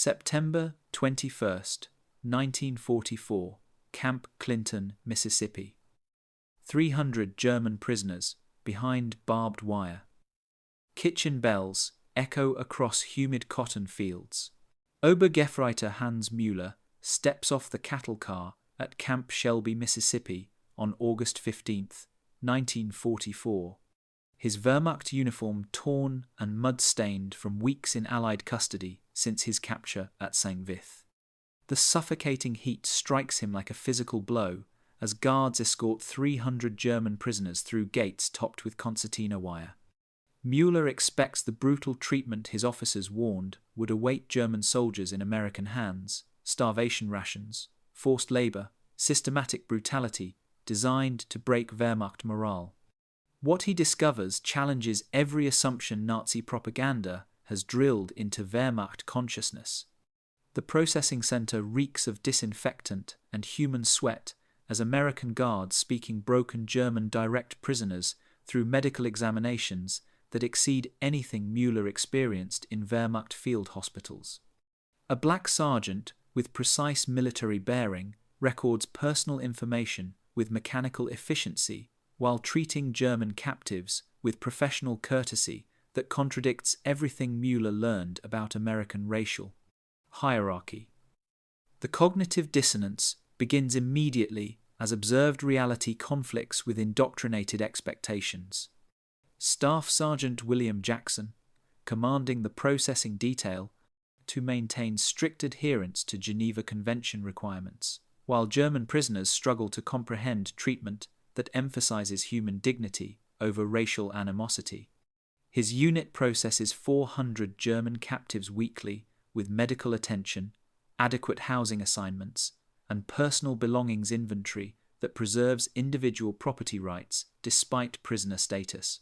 September 21st, 1944, Camp Clinton, Mississippi. 300 German prisoners behind barbed wire. Kitchen bells echo across humid cotton fields. Obergefreiter Hans Müller steps off the cattle car at Camp Shelby, Mississippi on August 15, 1944. His Wehrmacht uniform torn and mud-stained from weeks in Allied custody since his capture at St. Vith. The suffocating heat strikes him like a physical blow as guards escort 300 German prisoners through gates topped with concertina wire. Müller expects the brutal treatment his officers warned would await German soldiers in American hands: starvation rations, forced labor, systematic brutality designed to break Wehrmacht morale. What he discovers challenges every assumption Nazi propaganda has drilled into Wehrmacht consciousness. The processing center reeks of disinfectant and human sweat as American guards speaking broken German direct prisoners through medical examinations that exceed anything Müller experienced in Wehrmacht field hospitals. A black sergeant with precise military bearing records personal information with mechanical efficiency while treating German captives with professional courtesy that contradicts everything Müller learned about American racial hierarchy. The cognitive dissonance begins immediately as observed reality conflicts with indoctrinated expectations. Staff Sergeant William Jackson, commanding the processing detail, to maintain strict adherence to Geneva Convention requirements, while German prisoners struggle to comprehend treatment that emphasizes human dignity over racial animosity. His unit processes 400 German captives weekly with medical attention, adequate housing assignments, and personal belongings inventory that preserves individual property rights despite prisoner status.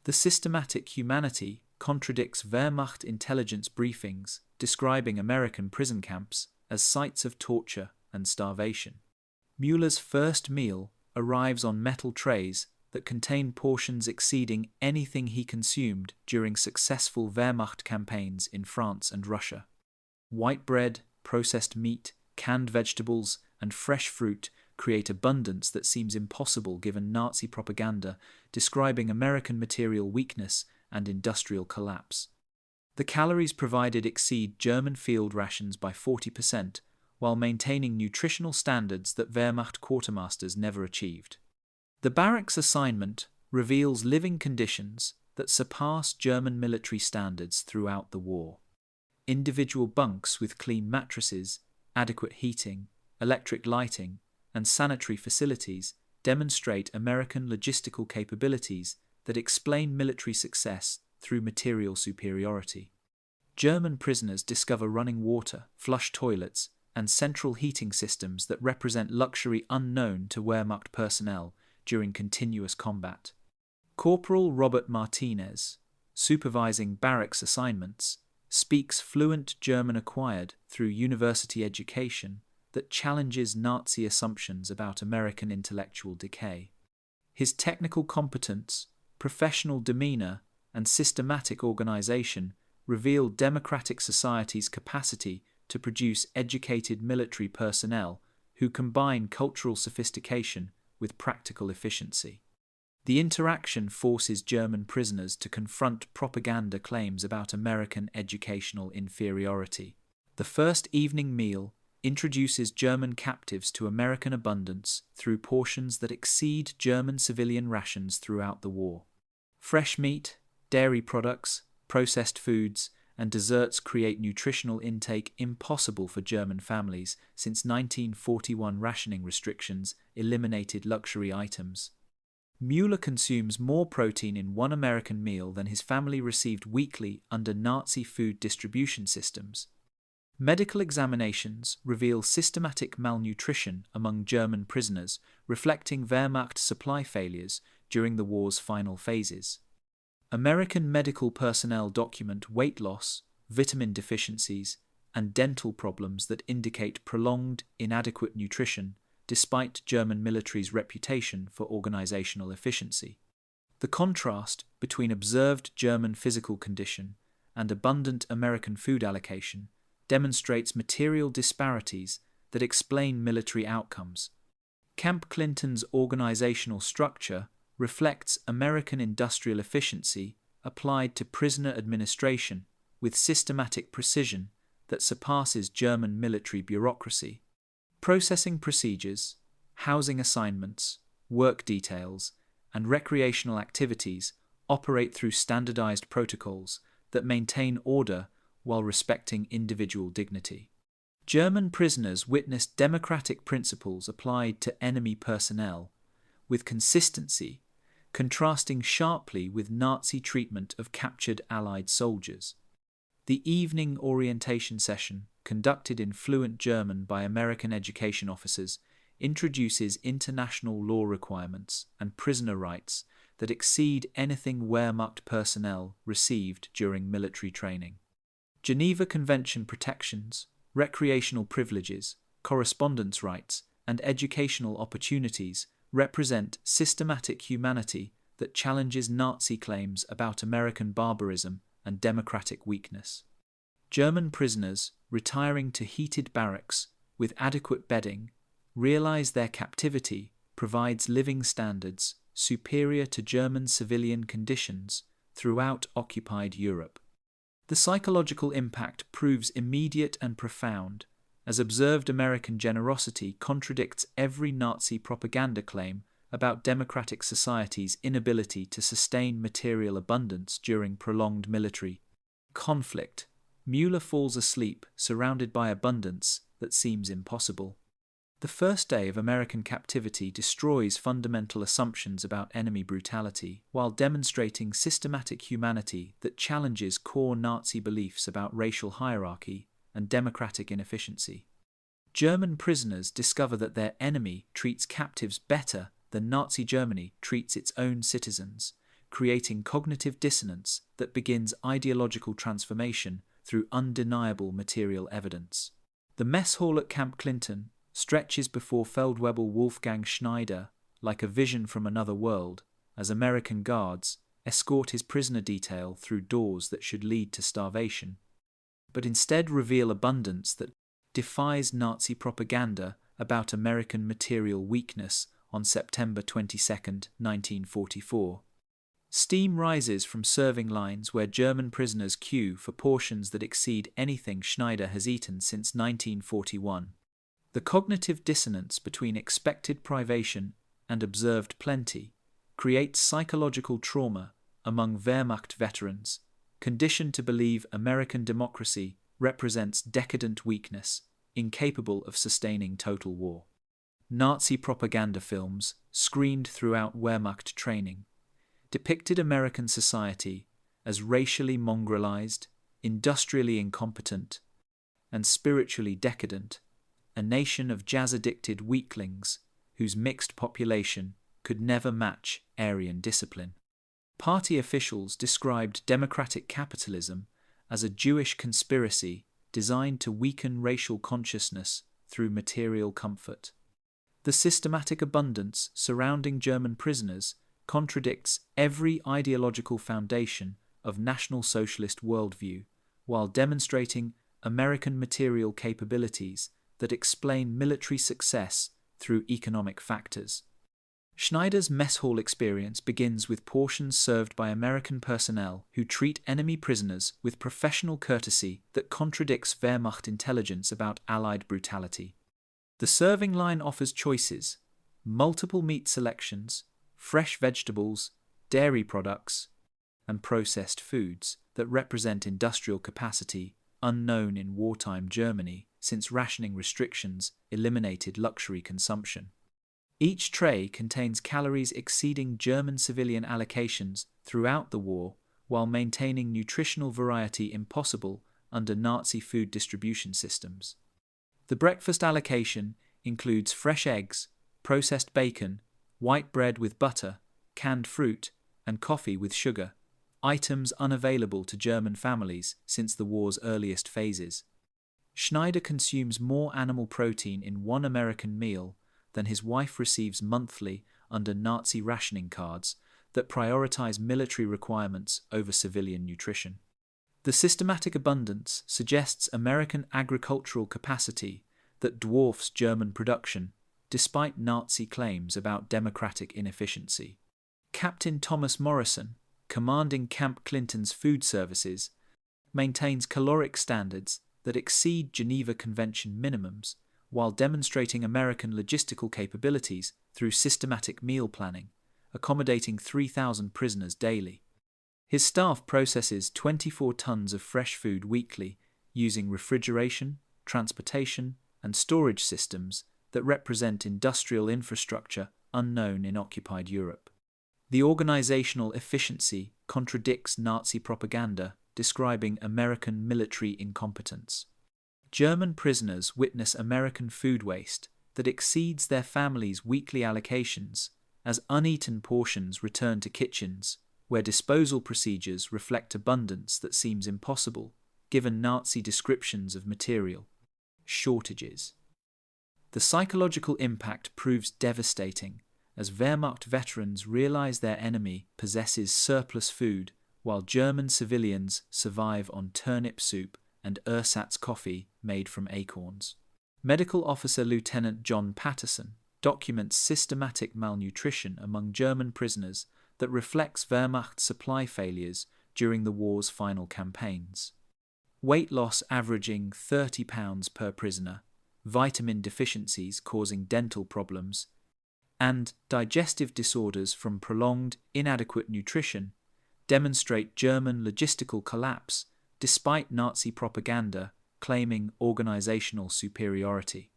The systematic humanity contradicts Wehrmacht intelligence briefings describing American prison camps as sites of torture and starvation. Müller's first meal arrives on metal trays that contain portions exceeding anything he consumed during successful Wehrmacht campaigns in France and Russia. White bread, processed meat, canned vegetables, and fresh fruit create abundance that seems impossible given Nazi propaganda describing American material weakness and industrial collapse. The calories provided exceed German field rations by 40%, while maintaining nutritional standards that Wehrmacht quartermasters never achieved. The barracks assignment reveals living conditions that surpass German military standards throughout the war. Individual bunks with clean mattresses, adequate heating, electric lighting, and sanitary facilities demonstrate American logistical capabilities that explain military success through material superiority. German prisoners discover running water, flush toilets, and central heating systems that represent luxury unknown to Wehrmacht personnel during continuous combat. Corporal Robert Martinez, supervising barracks assignments, speaks fluent German acquired through university education that challenges Nazi assumptions about American intellectual decay. His technical competence, professional demeanor, and systematic organization reveal democratic society's capacity to produce educated military personnel who combine cultural sophistication with practical efficiency. The interaction forces German prisoners to confront propaganda claims about American educational inferiority. The first evening meal introduces German captives to American abundance through portions that exceed German civilian rations throughout the war. Fresh meat, dairy products, processed foods, and desserts create nutritional intake impossible for German families since 1941 rationing restrictions eliminated luxury items. Müller consumes more protein in one American meal than his family received weekly under Nazi food distribution systems. Medical examinations reveal systematic malnutrition among German prisoners, reflecting Wehrmacht supply failures during the war's final phases. American medical personnel document weight loss, vitamin deficiencies, and dental problems that indicate prolonged, inadequate nutrition, despite German military's reputation for organizational efficiency. The contrast between observed German physical condition and abundant American food allocation demonstrates material disparities that explain military outcomes. Camp Clinton's organizational structure reflects American industrial efficiency applied to prisoner administration with systematic precision that surpasses German military bureaucracy. Processing procedures, housing assignments, work details, and recreational activities operate through standardized protocols that maintain order while respecting individual dignity. German prisoners witnessed democratic principles applied to enemy personnel, with consistency contrasting sharply with Nazi treatment of captured Allied soldiers. The evening orientation session, conducted in fluent German by American education officers, introduces international law requirements and prisoner rights that exceed anything Wehrmacht personnel received during military training. Geneva Convention protections, recreational privileges, correspondence rights, and educational opportunities represent systematic humanity that challenges Nazi claims about American barbarism and democratic weakness. German prisoners retiring to heated barracks with adequate bedding realize their captivity provides living standards superior to German civilian conditions throughout occupied Europe. The psychological impact proves immediate and profound, as observed American generosity contradicts every Nazi propaganda claim about democratic society's inability to sustain material abundance during prolonged military conflict. Müller falls asleep surrounded by abundance that seems impossible. The first day of American captivity destroys fundamental assumptions about enemy brutality while demonstrating systematic humanity that challenges core Nazi beliefs about racial hierarchy and democratic inefficiency. German prisoners discover that their enemy treats captives better than Nazi Germany treats its own citizens, creating cognitive dissonance that begins ideological transformation through undeniable material evidence. The mess hall at Camp Clinton stretches before Feldwebel Wolfgang Schneider like a vision from another world, as American guards escort his prisoner detail through doors that should lead to starvation, but instead reveal abundance that defies Nazi propaganda about American material weakness on September 22, 1944. Steam rises from serving lines where German prisoners queue for portions that exceed anything Schneider has eaten since 1941. The cognitive dissonance between expected privation and observed plenty creates psychological trauma among Wehrmacht veterans, conditioned to believe American democracy represents decadent weakness, incapable of sustaining total war. Nazi propaganda films, screened throughout Wehrmacht training, depicted American society as racially mongrelized, industrially incompetent, and spiritually decadent, a nation of jazz-addicted weaklings whose mixed population could never match Aryan discipline. Party officials described democratic capitalism as a Jewish conspiracy designed to weaken racial consciousness through material comfort. The systematic abundance surrounding German prisoners contradicts every ideological foundation of National Socialist worldview, while demonstrating American material capabilities that explain military success through economic factors. Schneider's mess hall experience begins with portions served by American personnel who treat enemy prisoners with professional courtesy that contradicts Wehrmacht intelligence about Allied brutality. The serving line offers choices, multiple meat selections, fresh vegetables, dairy products, and processed foods that represent industrial capacity unknown in wartime Germany since rationing restrictions eliminated luxury consumption. Each tray contains calories exceeding German civilian allocations throughout the war while maintaining nutritional variety impossible under Nazi food distribution systems. The breakfast allocation includes fresh eggs, processed bacon, white bread with butter, canned fruit, and coffee with sugar, items unavailable to German families since the war's earliest phases. Schneider consumes more animal protein in one American meal than his wife receives monthly under Nazi rationing cards that prioritize military requirements over civilian nutrition. The systematic abundance suggests American agricultural capacity that dwarfs German production, despite Nazi claims about democratic inefficiency. Captain Thomas Morrison, commanding Camp Clinton's food services, maintains caloric standards that exceed Geneva Convention minimums while demonstrating American logistical capabilities through systematic meal planning, accommodating 3,000 prisoners daily. His staff processes 24 tons of fresh food weekly using refrigeration, transportation, and storage systems that represent industrial infrastructure unknown in occupied Europe. The organizational efficiency contradicts Nazi propaganda describing American military incompetence. German prisoners witness American food waste that exceeds their families' weekly allocations as uneaten portions return to kitchens where disposal procedures reflect abundance that seems impossible given Nazi descriptions of material shortages. The psychological impact proves devastating as Wehrmacht veterans realize their enemy possesses surplus food while German civilians survive on turnip soup and ersatz coffee made from acorns. Medical Officer Lieutenant John Patterson documents systematic malnutrition among German prisoners that reflects Wehrmacht supply failures during the war's final campaigns. Weight loss averaging 30 pounds per prisoner, vitamin deficiencies causing dental problems, and digestive disorders from prolonged, inadequate nutrition demonstrate German logistical collapse despite Nazi propaganda claiming organizational superiority.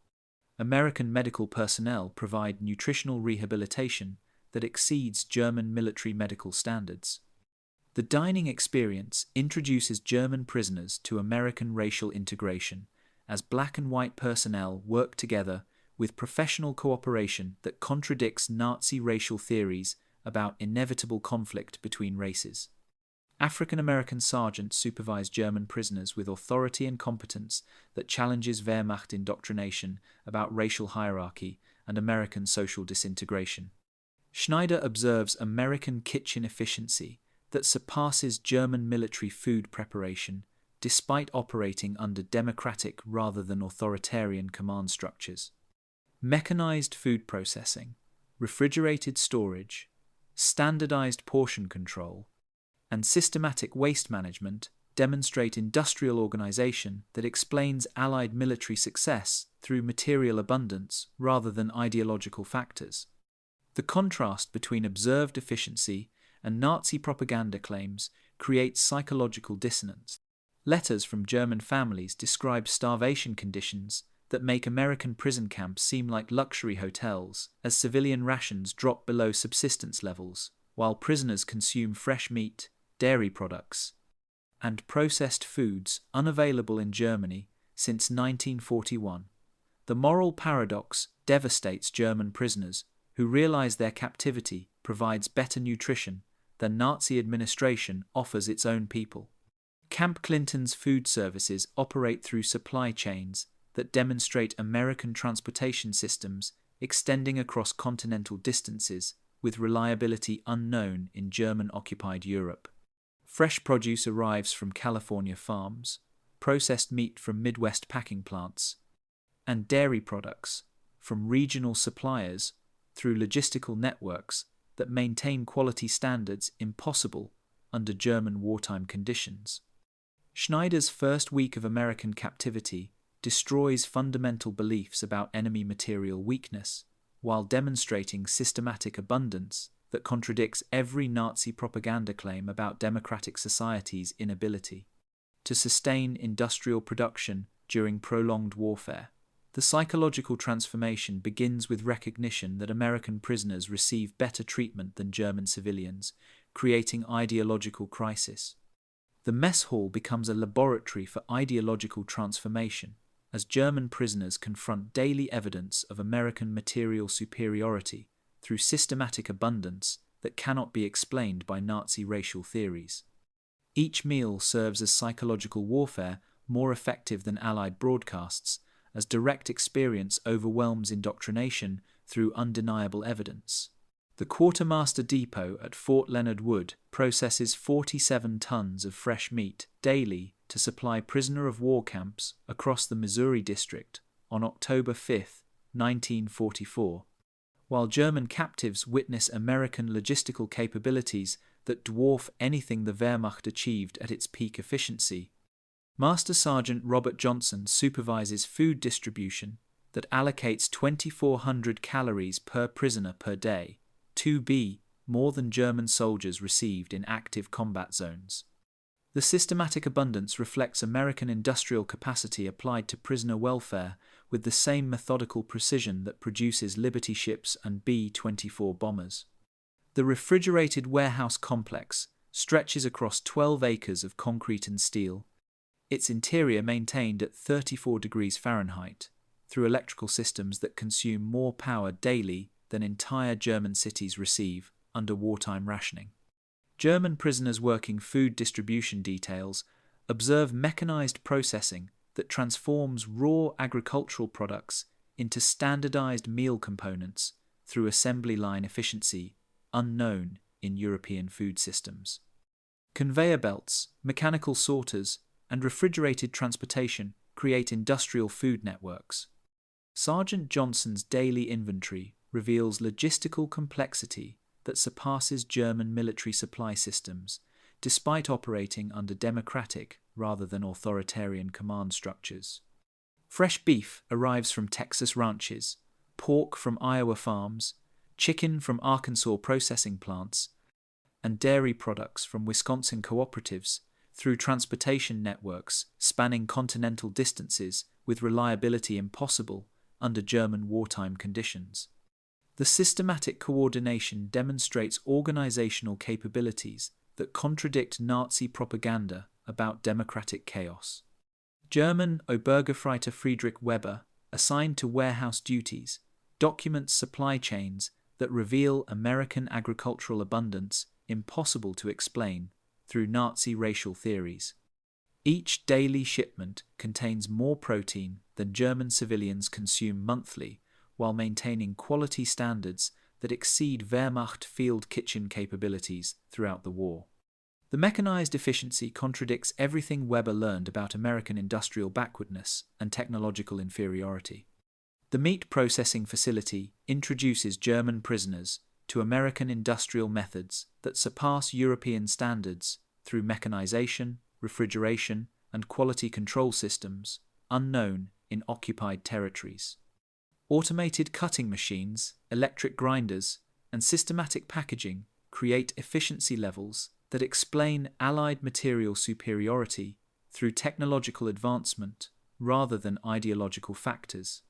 American medical personnel provide nutritional rehabilitation that exceeds German military medical standards. The dining experience introduces German prisoners to American racial integration as black and white personnel work together with professional cooperation that contradicts Nazi racial theories about inevitable conflict between races. African American sergeants supervise German prisoners with authority and competence that challenges Wehrmacht indoctrination about racial hierarchy and American social disintegration. Schneider observes American kitchen efficiency that surpasses German military food preparation despite operating under democratic rather than authoritarian command structures. Mechanized food processing, refrigerated storage, standardized portion control, and systematic waste management demonstrate industrial organization that explains Allied military success through material abundance rather than ideological factors. The contrast between observed efficiency and Nazi propaganda claims creates psychological dissonance. Letters from German families describe starvation conditions that make American prison camps seem like luxury hotels as civilian rations drop below subsistence levels, while prisoners consume fresh meat, dairy products, and processed foods unavailable in Germany since 1941. The moral paradox devastates German prisoners who realize their captivity provides better nutrition than Nazi administration offers its own people. Camp Clinton's food services operate through supply chains that demonstrate American transportation systems extending across continental distances with reliability unknown in German-occupied Europe. Fresh produce arrives from California farms, processed meat from Midwest packing plants, and dairy products from regional suppliers through logistical networks that maintain quality standards impossible under German wartime conditions. Schneider's first week of American captivity destroys fundamental beliefs about enemy material weakness, while demonstrating systematic abundance that contradicts every Nazi propaganda claim about democratic societies' inability to sustain industrial production during prolonged warfare. The psychological transformation begins with recognition that American prisoners receive better treatment than German civilians, creating ideological crisis. The mess hall becomes a laboratory for ideological transformation, as German prisoners confront daily evidence of American material superiority through systematic abundance that cannot be explained by Nazi racial theories. Each meal serves as psychological warfare more effective than Allied broadcasts, as direct experience overwhelms indoctrination through undeniable evidence. The quartermaster depot at Fort Leonard Wood processes 47 tons of fresh meat daily to supply prisoner of war camps across the Missouri District on October 5, 1944, while German captives witness American logistical capabilities that dwarf anything the Wehrmacht achieved at its peak efficiency. Master Sergeant Robert Johnson supervises food distribution that allocates 2,400 calories per prisoner per day, 2b more than German soldiers received in active combat zones. The systematic abundance reflects American industrial capacity applied to prisoner welfare with the same methodical precision that produces Liberty ships and B-24 bombers. The refrigerated warehouse complex stretches across 12 acres of concrete and steel, its interior maintained at 34 degrees Fahrenheit, through electrical systems that consume more power daily than entire German cities receive under wartime rationing. German prisoners working food distribution details observe mechanized processing that transforms raw agricultural products into standardized meal components through assembly line efficiency unknown in European food systems. Conveyor belts, mechanical sorters, and refrigerated transportation create industrial food networks. Sergeant Johnson's daily inventory reveals logistical complexity that surpasses German military supply systems, despite operating under democratic rather than authoritarian command structures. Fresh beef arrives from Texas ranches, pork from Iowa farms, chicken from Arkansas processing plants, and dairy products from Wisconsin cooperatives through transportation networks spanning continental distances with reliability impossible under German wartime conditions. The systematic coordination demonstrates organizational capabilities that contradict Nazi propaganda about democratic chaos. German Obergefreiter Friedrich Weber, assigned to warehouse duties, documents supply chains that reveal American agricultural abundance impossible to explain through Nazi racial theories. Each daily shipment contains more protein than German civilians consume monthly, while maintaining quality standards that exceed Wehrmacht field kitchen capabilities throughout the war. The mechanized efficiency contradicts everything Weber learned about American industrial backwardness and technological inferiority. The meat processing facility introduces German prisoners to American industrial methods that surpass European standards through mechanization, refrigeration, and quality control systems unknown in occupied territories. Automated cutting machines, electric grinders, and systematic packaging create efficiency levels that explain Allied material superiority through technological advancement rather than ideological factors.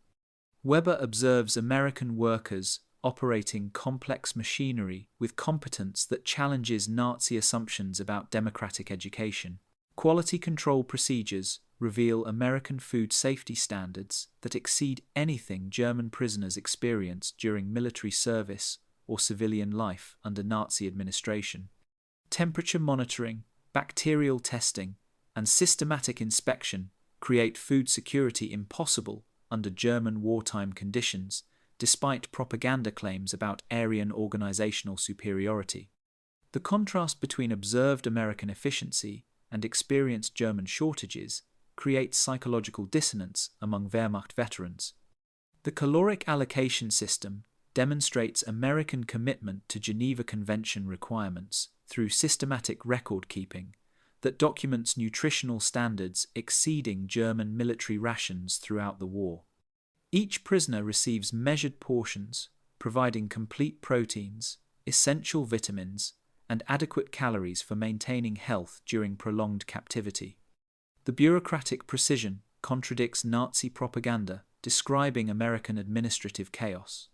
Weber observes American workers operating complex machinery with competence that challenges Nazi assumptions about democratic education. Quality control procedures reveal American food safety standards that exceed anything German prisoners experienced during military service or civilian life under Nazi administration. Temperature monitoring, bacterial testing, and systematic inspection create food security impossible under German wartime conditions, despite propaganda claims about Aryan organizational superiority. The contrast between observed American efficiency and experienced German shortages creates psychological dissonance among Wehrmacht veterans. The caloric allocation system demonstrates American commitment to Geneva Convention requirements through systematic record-keeping that documents nutritional standards exceeding German military rations throughout the war. Each prisoner receives measured portions, providing complete proteins, essential vitamins, and adequate calories for maintaining health during prolonged captivity. The bureaucratic precision contradicts Nazi propaganda describing American administrative chaos.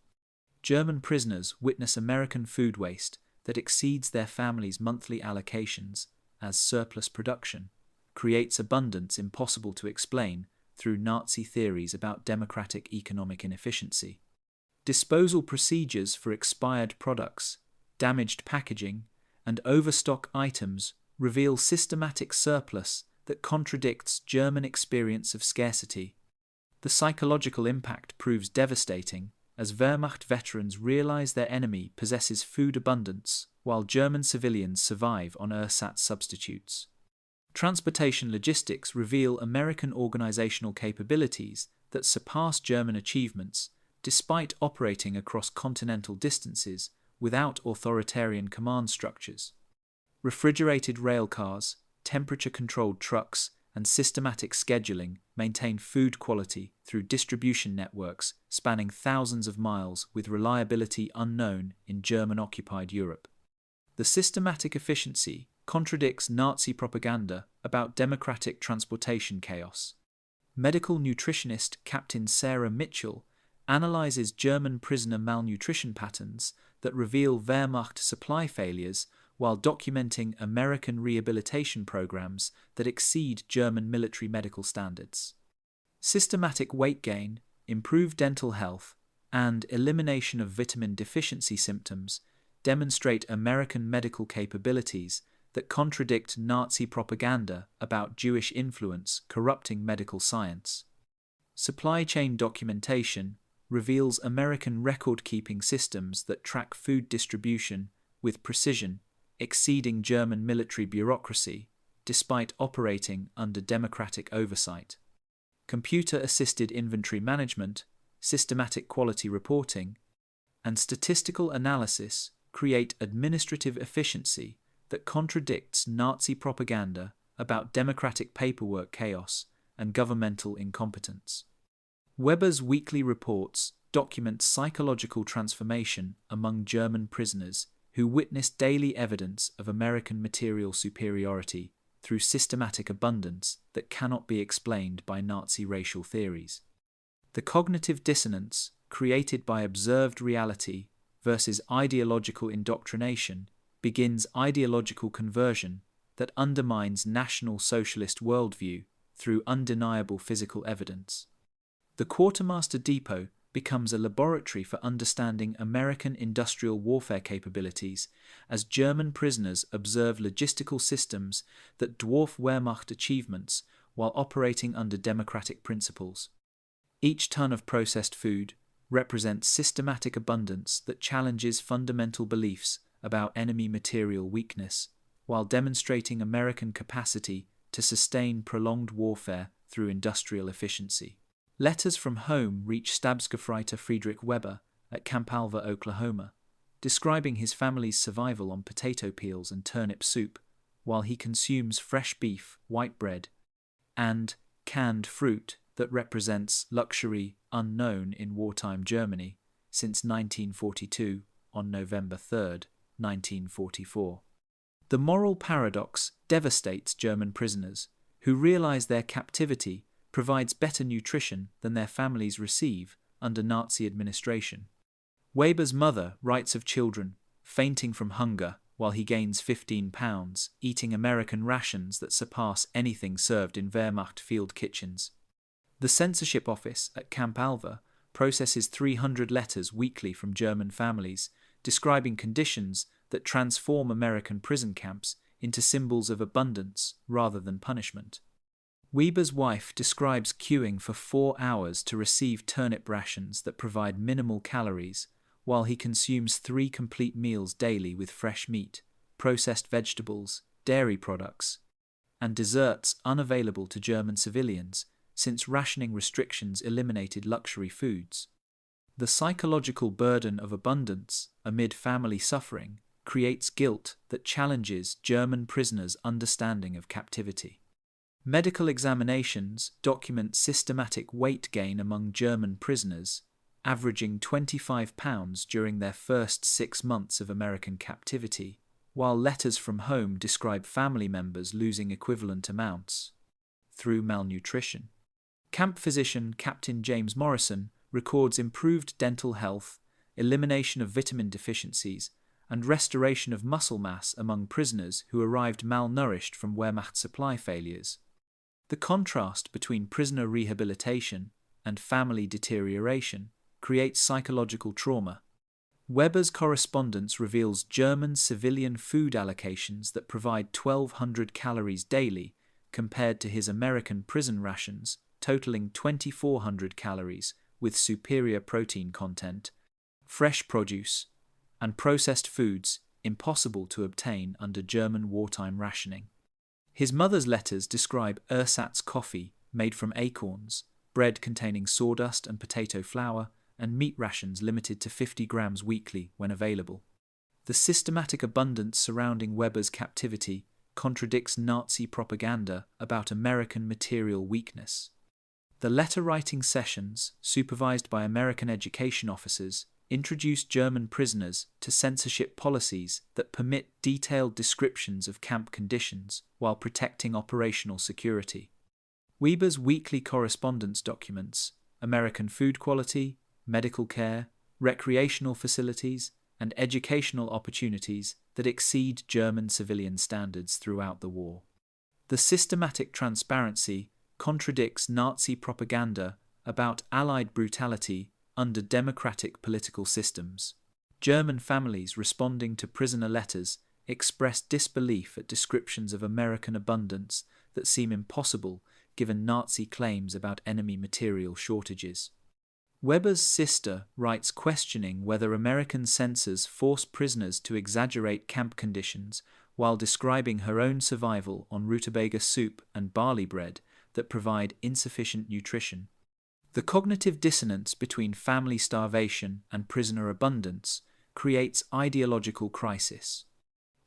German prisoners witness American food waste that exceeds their families' monthly allocations as surplus production, creates abundance impossible to explain through Nazi theories about democratic economic inefficiency. Disposal procedures for expired products, damaged packaging, and overstock items reveal systematic surplus that contradicts German experience of scarcity. The psychological impact proves devastating as Wehrmacht veterans realize their enemy possesses food abundance while German civilians survive on ersatz substitutes. Transportation logistics reveal American organizational capabilities that surpass German achievements despite operating across continental distances without authoritarian command structures. Refrigerated railcars, temperature-controlled trucks, and systematic scheduling maintain food quality through distribution networks spanning thousands of miles with reliability unknown in German-occupied Europe. The systematic efficiency contradicts Nazi propaganda about democratic transportation chaos. Medical nutritionist Captain Sarah Mitchell analyzes German prisoner malnutrition patterns that reveal Wehrmacht supply failures while documenting American rehabilitation programs that exceed German military medical standards. Systematic weight gain, improved dental health, and elimination of vitamin deficiency symptoms demonstrate American medical capabilities that contradict Nazi propaganda about Jewish influence corrupting medical science. Supply chain documentation reveals American record-keeping systems that track food distribution with precision, exceeding German military bureaucracy, despite operating under democratic oversight. Computer-assisted inventory management, systematic quality reporting, and statistical analysis create administrative efficiency that contradicts Nazi propaganda about democratic paperwork chaos and governmental incompetence. Weber's weekly reports document psychological transformation among German prisoners who witnessed daily evidence of American material superiority through systematic abundance that cannot be explained by Nazi racial theories. The cognitive dissonance created by observed reality versus ideological indoctrination begins ideological conversion that undermines National Socialist worldview through undeniable physical evidence. The Quartermaster Depot becomes a laboratory for understanding American industrial warfare capabilities as German prisoners observe logistical systems that dwarf Wehrmacht achievements while operating under democratic principles. Each ton of processed food represents systematic abundance that challenges fundamental beliefs about enemy material weakness, while demonstrating American capacity to sustain prolonged warfare through industrial efficiency. Letters from home reach Stabsgefreiter Friedrich Weber at Camp Alva, Oklahoma, describing his family's survival on potato peels and turnip soup, while he consumes fresh beef, white bread, and canned fruit that represents luxury unknown in wartime Germany since 1942 on November 3, 1944. The moral paradox devastates German prisoners, who realize their captivity provides better nutrition than their families receive under Nazi administration. Weber's mother writes of children fainting from hunger while he gains 15 pounds, eating American rations that surpass anything served in Wehrmacht field kitchens. The censorship office at Camp Alva processes 300 letters weekly from German families describing conditions that transform American prison camps into symbols of abundance rather than punishment. Weber's wife describes queuing for 4 hours to receive turnip rations that provide minimal calories, while he consumes 3 complete meals daily with fresh meat, processed vegetables, dairy products, and desserts unavailable to German civilians, since rationing restrictions eliminated luxury foods. The psychological burden of abundance amid family suffering creates guilt that challenges German prisoners' understanding of captivity. Medical examinations document systematic weight gain among German prisoners, averaging 25 pounds during their first 6 months of American captivity, while letters from home describe family members losing equivalent amounts through malnutrition. Camp physician Captain James Morrison records improved dental health, elimination of vitamin deficiencies, and restoration of muscle mass among prisoners who arrived malnourished from Wehrmacht supply failures. The contrast between prisoner rehabilitation and family deterioration creates psychological trauma. Weber's correspondence reveals German civilian food allocations that provide 1,200 calories daily compared to his American prison rations totaling 2,400 calories with superior protein content, fresh produce, and processed foods impossible to obtain under German wartime rationing. His mother's letters describe ersatz coffee made from acorns, bread containing sawdust and potato flour, and meat rations limited to 50 grams weekly when available. The systematic abundance surrounding Weber's captivity contradicts Nazi propaganda about American material weakness. The letter-writing sessions, supervised by American education officers, introduced German prisoners to censorship policies that permit detailed descriptions of camp conditions while protecting operational security. Weber's weekly correspondence documents American food quality, medical care, recreational facilities, and educational opportunities that exceed German civilian standards throughout the war. The systematic transparency contradicts Nazi propaganda about Allied brutality under democratic political systems. German families responding to prisoner letters expressed disbelief at descriptions of American abundance that seem impossible given Nazi claims about enemy material shortages. Weber's sister writes questioning whether American censors force prisoners to exaggerate camp conditions while describing her own survival on rutabaga soup and barley bread that provide insufficient nutrition. The cognitive dissonance between family starvation and prisoner abundance creates ideological crisis.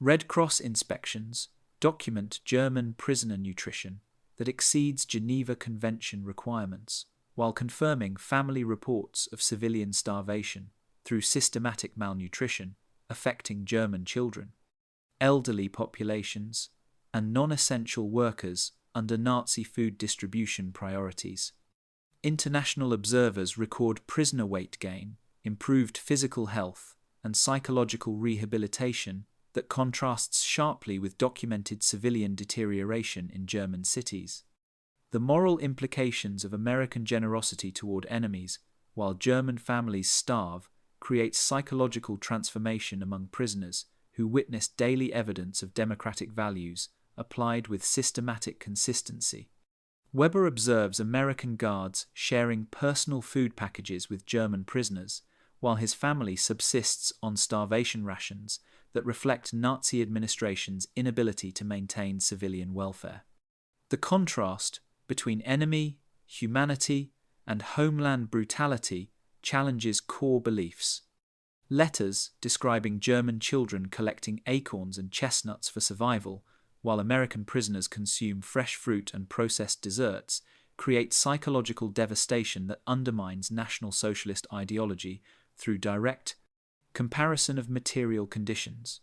Red Cross inspections document German prisoner nutrition that exceeds Geneva Convention requirements, while confirming family reports of civilian starvation through systematic malnutrition affecting German children, elderly populations, and non-essential workers under Nazi food distribution priorities. International observers record prisoner weight gain, improved physical health, and psychological rehabilitation that contrasts sharply with documented civilian deterioration in German cities. The moral implications of American generosity toward enemies, while German families starve, creates psychological transformation among prisoners who witness daily evidence of democratic values applied with systematic consistency. Weber observes American guards sharing personal food packages with German prisoners, while his family subsists on starvation rations that reflect Nazi administration's inability to maintain civilian welfare. The contrast between enemy, humanity, and homeland brutality challenges core beliefs. Letters describing German children collecting acorns and chestnuts for survival, while American prisoners consume fresh fruit and processed desserts, create psychological devastation that undermines National Socialist ideology through direct comparison of material conditions.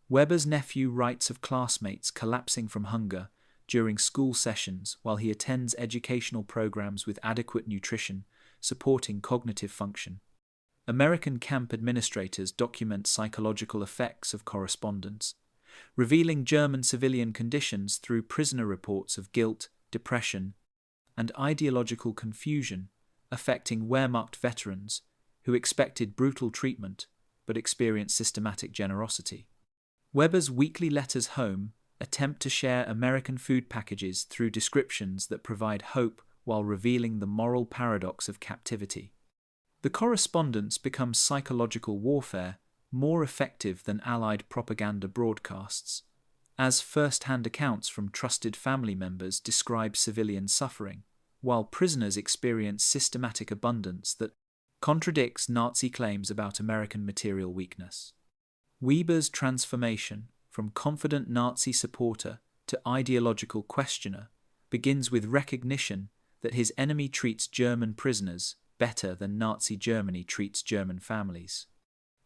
Weber's nephew writes of classmates collapsing from hunger during school sessions while he attends educational programs with adequate nutrition, supporting cognitive function. American camp administrators document psychological effects of correspondence, revealing German civilian conditions through prisoner reports of guilt, depression, and ideological confusion affecting Wehrmacht veterans who expected brutal treatment but experienced systematic generosity. Weber's weekly letters home attempt to share American food packages through descriptions that provide hope while revealing the moral paradox of captivity. The correspondence becomes psychological warfare more effective than Allied propaganda broadcasts, as first-hand accounts from trusted family members describe civilian suffering, while prisoners experience systematic abundance that contradicts Nazi claims about American material weakness. Weber's transformation from confident Nazi supporter to ideological questioner begins with recognition that his enemy treats German prisoners better than Nazi Germany treats German families.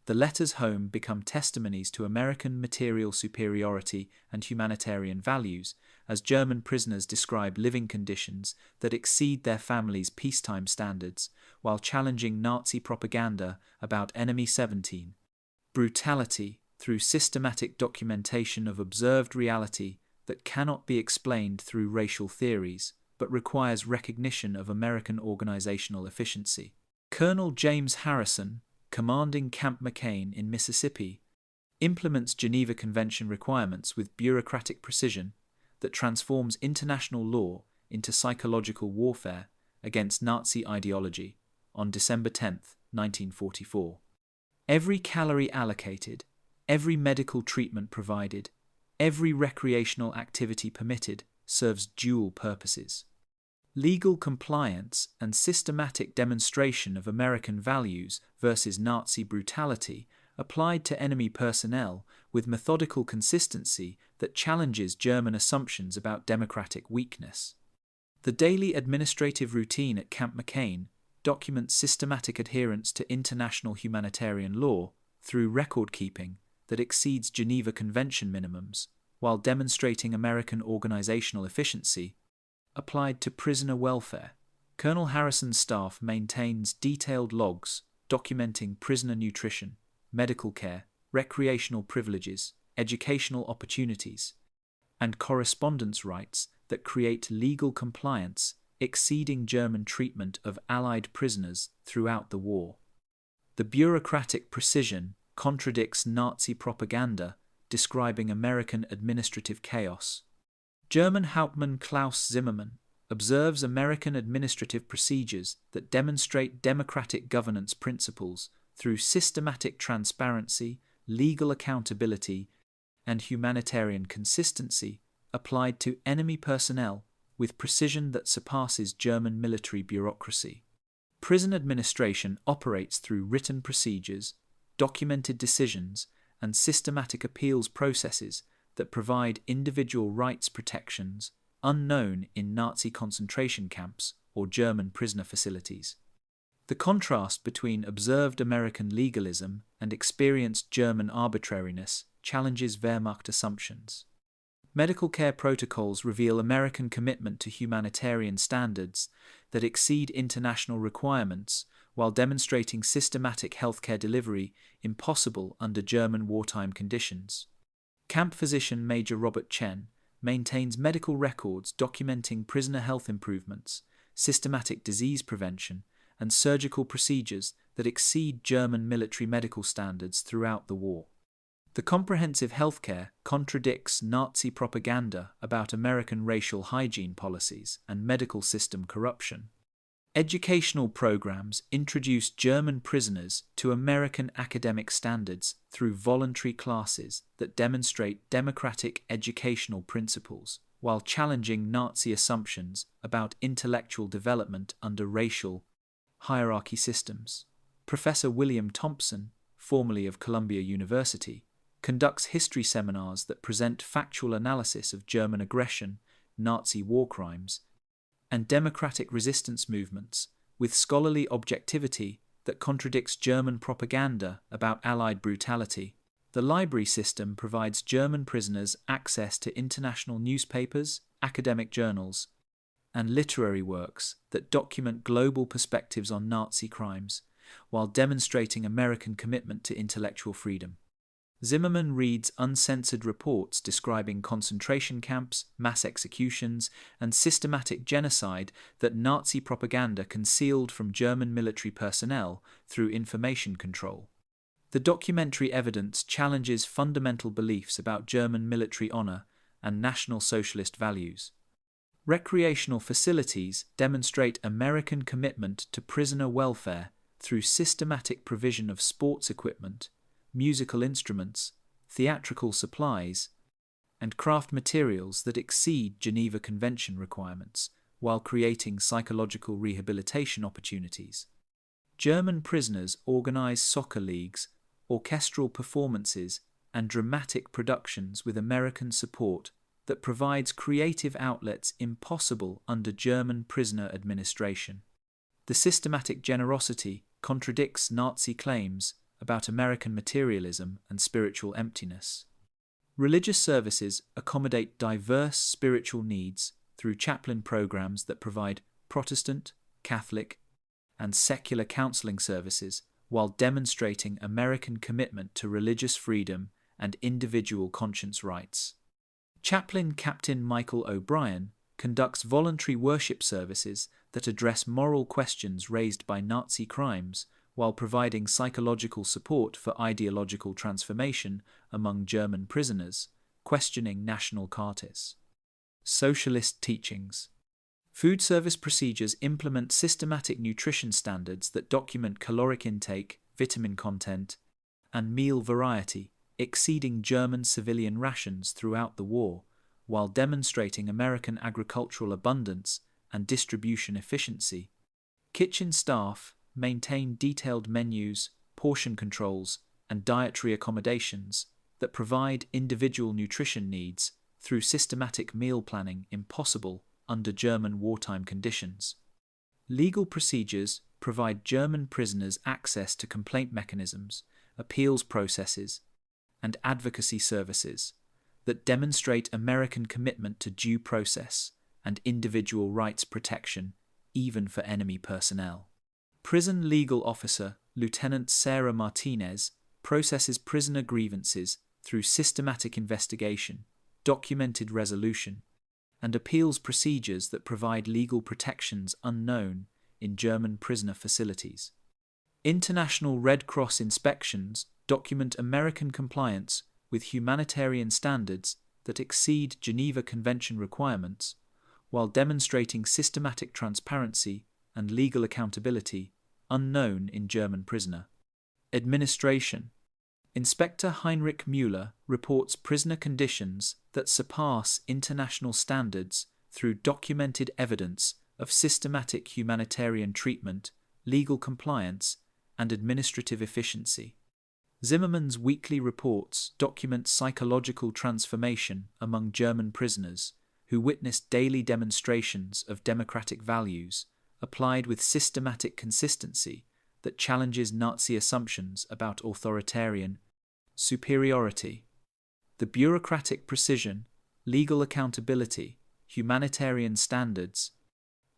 The letters home become testimonies to American material superiority and humanitarian values, as German prisoners describe living conditions that exceed their families' peacetime standards, while challenging Nazi propaganda about Enemy 17. Brutality through systematic documentation of observed reality that cannot be explained through racial theories, but requires recognition of American organizational efficiency. Colonel James Harrison, commanding Camp McCain in Mississippi, implements Geneva Convention requirements with bureaucratic precision that transforms international law into psychological warfare against Nazi ideology, on December 10, 1944. Every calorie allocated, every medical treatment provided, every recreational activity permitted serves dual purposes. Legal compliance and systematic demonstration of American values versus Nazi brutality applied to enemy personnel with methodical consistency that challenges German assumptions about democratic weakness. The daily administrative routine at Camp McCain documents systematic adherence to international humanitarian law through record-keeping that exceeds Geneva Convention minimums, while demonstrating American organizational efficiency applied to prisoner welfare. Colonel Harrison's staff maintains detailed logs documenting prisoner nutrition, medical care, recreational privileges, educational opportunities, and correspondence rights that create legal compliance exceeding German treatment of Allied prisoners throughout the war. The bureaucratic precision contradicts Nazi propaganda describing American administrative chaos. German Hauptmann Klaus Zimmermann observes American administrative procedures that demonstrate democratic governance principles through systematic transparency, legal accountability, and humanitarian consistency applied to enemy personnel with precision that surpasses German military bureaucracy. Prison administration operates through written procedures, documented decisions, and systematic appeals processes that provide individual rights protections unknown in Nazi concentration camps or German prisoner facilities. The contrast between observed American legalism and experienced German arbitrariness challenges Wehrmacht assumptions. Medical care protocols reveal American commitment to humanitarian standards that exceed international requirements while demonstrating systematic healthcare delivery impossible under German wartime conditions. Camp physician Major Robert Chen maintains medical records documenting prisoner health improvements, systematic disease prevention, and surgical procedures that exceed German military medical standards throughout the war. The comprehensive healthcare contradicts Nazi propaganda about American racial hygiene policies and medical system corruption. Educational programs introduce German prisoners to American academic standards through voluntary classes that demonstrate democratic educational principles, while challenging Nazi assumptions about intellectual development under racial hierarchy systems. Professor William Thompson, formerly of Columbia University, conducts history seminars that present factual analysis of German aggression, Nazi war crimes, and democratic resistance movements with scholarly objectivity that contradicts German propaganda about Allied brutality. The library system provides German prisoners access to international newspapers, academic journals, and literary works that document global perspectives on Nazi crimes, while demonstrating American commitment to intellectual freedom. Zimmermann reads uncensored reports describing concentration camps, mass executions, and systematic genocide that Nazi propaganda concealed from German military personnel through information control. The documentary evidence challenges fundamental beliefs about German military honor and National Socialist values. Recreational facilities demonstrate American commitment to prisoner welfare through systematic provision of sports equipment, musical instruments, theatrical supplies, and craft materials that exceed Geneva Convention requirements, while creating psychological rehabilitation opportunities. German prisoners organize soccer leagues, orchestral performances, and dramatic productions with American support that provides creative outlets impossible under German prisoner administration. The systematic generosity contradicts Nazi claims about American materialism and spiritual emptiness. Religious services accommodate diverse spiritual needs through chaplain programs that provide Protestant, Catholic, and secular counseling services while demonstrating American commitment to religious freedom and individual conscience rights. Chaplain Captain Michael O'Brien conducts voluntary worship services that address moral questions raised by Nazi crimes while providing psychological support for ideological transformation among German prisoners, questioning national cartes. Socialist teachings. Food service procedures implement systematic nutrition standards that document caloric intake, vitamin content, and meal variety, exceeding German civilian rations throughout the war, while demonstrating American agricultural abundance and distribution efficiency. Kitchen staff maintain detailed menus, portion controls, and dietary accommodations that provide individual nutrition needs through systematic meal planning impossible under German wartime conditions. Legal procedures provide German prisoners access to complaint mechanisms, appeals processes, and advocacy services that demonstrate American commitment to due process and individual rights protection, even for enemy personnel. Prison legal officer Lieutenant Sarah Martinez processes prisoner grievances through systematic investigation, documented resolution, and appeals procedures that provide legal protections unknown in German prisoner facilities. International Red Cross inspections document American compliance with humanitarian standards that exceed Geneva Convention requirements, while demonstrating systematic transparency and legal accountability unknown in German prisoner. Administration. Inspector Heinrich Müller reports prisoner conditions that surpass international standards through documented evidence of systematic humanitarian treatment, legal compliance, and administrative efficiency. Zimmermann's weekly reports document psychological transformation among German prisoners who witnessed daily demonstrations of democratic values applied with systematic consistency that challenges Nazi assumptions about authoritarian superiority. The bureaucratic precision, legal accountability, humanitarian standards,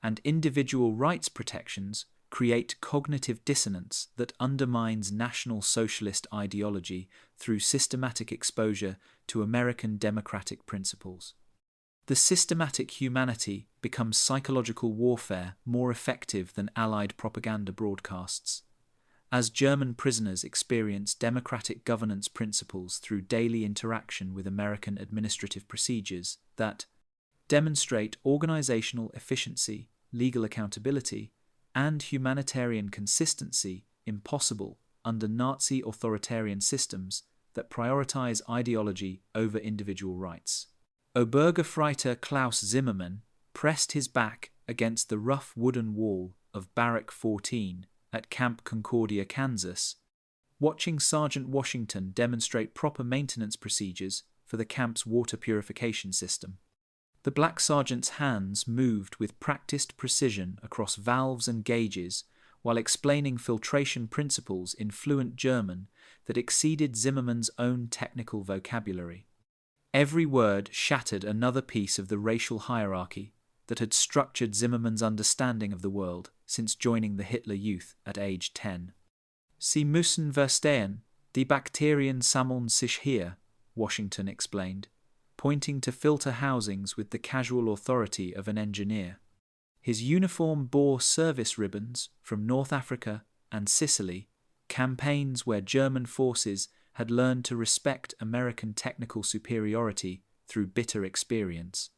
and individual rights protections create cognitive dissonance that undermines National Socialist ideology through systematic exposure to American democratic principles. The systematic humanity becomes psychological warfare more effective than Allied propaganda broadcasts. As German prisoners experience democratic governance principles through daily interaction with American administrative procedures that demonstrate organizational efficiency, legal accountability, and humanitarian consistency impossible under Nazi authoritarian systems that prioritize ideology over individual rights. Obergefreiter Klaus Zimmermann pressed his back against the rough wooden wall of Barrack 14 at Camp Concordia, Kansas, watching Sergeant Washington demonstrate proper maintenance procedures for the camp's water purification system. The black sergeant's hands moved with practiced precision across valves and gauges while explaining filtration principles in fluent German that exceeded Zimmermann's own technical vocabulary. Every word shattered another piece of the racial hierarchy that had structured Zimmermann's understanding of the world since joining the Hitler Youth at age 10. Sie müssen verstehen, die Bakterien sammeln sich hier, Washington explained, pointing to filter housings with the casual authority of an engineer. His uniform bore service ribbons from North Africa and Sicily, campaigns where German forces had learned to respect American technical superiority through bitter experience.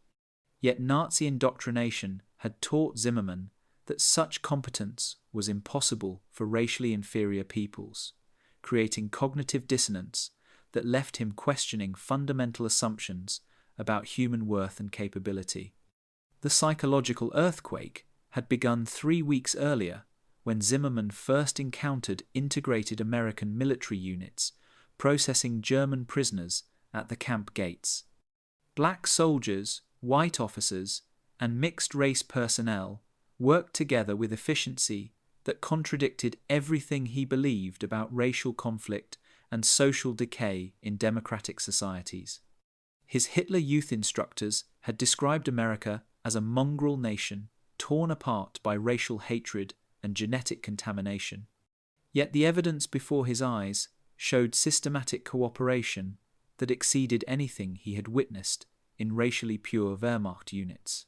Yet Nazi indoctrination had taught Zimmermann that such competence was impossible for racially inferior peoples, creating cognitive dissonance that left him questioning fundamental assumptions about human worth and capability. The psychological earthquake had begun 3 weeks earlier when Zimmermann first encountered integrated American military units processing German prisoners at the camp gates. Black soldiers, white officers, and mixed-race personnel worked together with efficiency that contradicted everything he believed about racial conflict and social decay in democratic societies. His Hitler Youth instructors had described America as a mongrel nation torn apart by racial hatred and genetic contamination. Yet the evidence before his eyes showed systematic cooperation that exceeded anything he had witnessed in racially pure Wehrmacht units.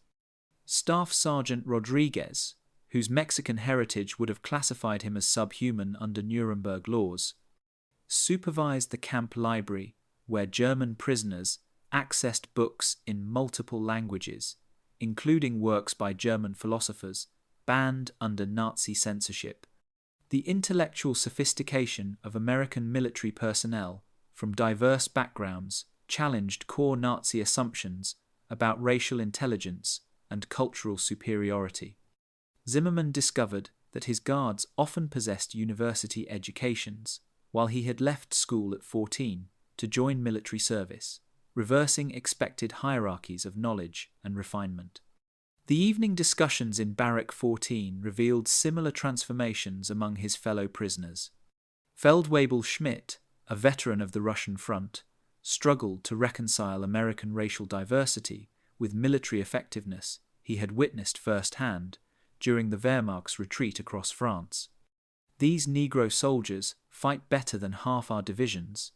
Staff Sergeant Rodriguez, whose Mexican heritage would have classified him as subhuman under Nuremberg laws, supervised the camp library where German prisoners accessed books in multiple languages, including works by German philosophers, banned under Nazi censorship. The intellectual sophistication of American military personnel from diverse backgrounds challenged core Nazi assumptions about racial intelligence and cultural superiority. Zimmermann discovered that his guards often possessed university educations, while he had left school at 14 to join military service, reversing expected hierarchies of knowledge and refinement. The evening discussions in Barrack 14 revealed similar transformations among his fellow prisoners. Feldwebel Schmidt, a veteran of the Russian front, struggled to reconcile American racial diversity with military effectiveness he had witnessed firsthand during the Wehrmacht's retreat across France. "These Negro soldiers fight better than half our divisions,"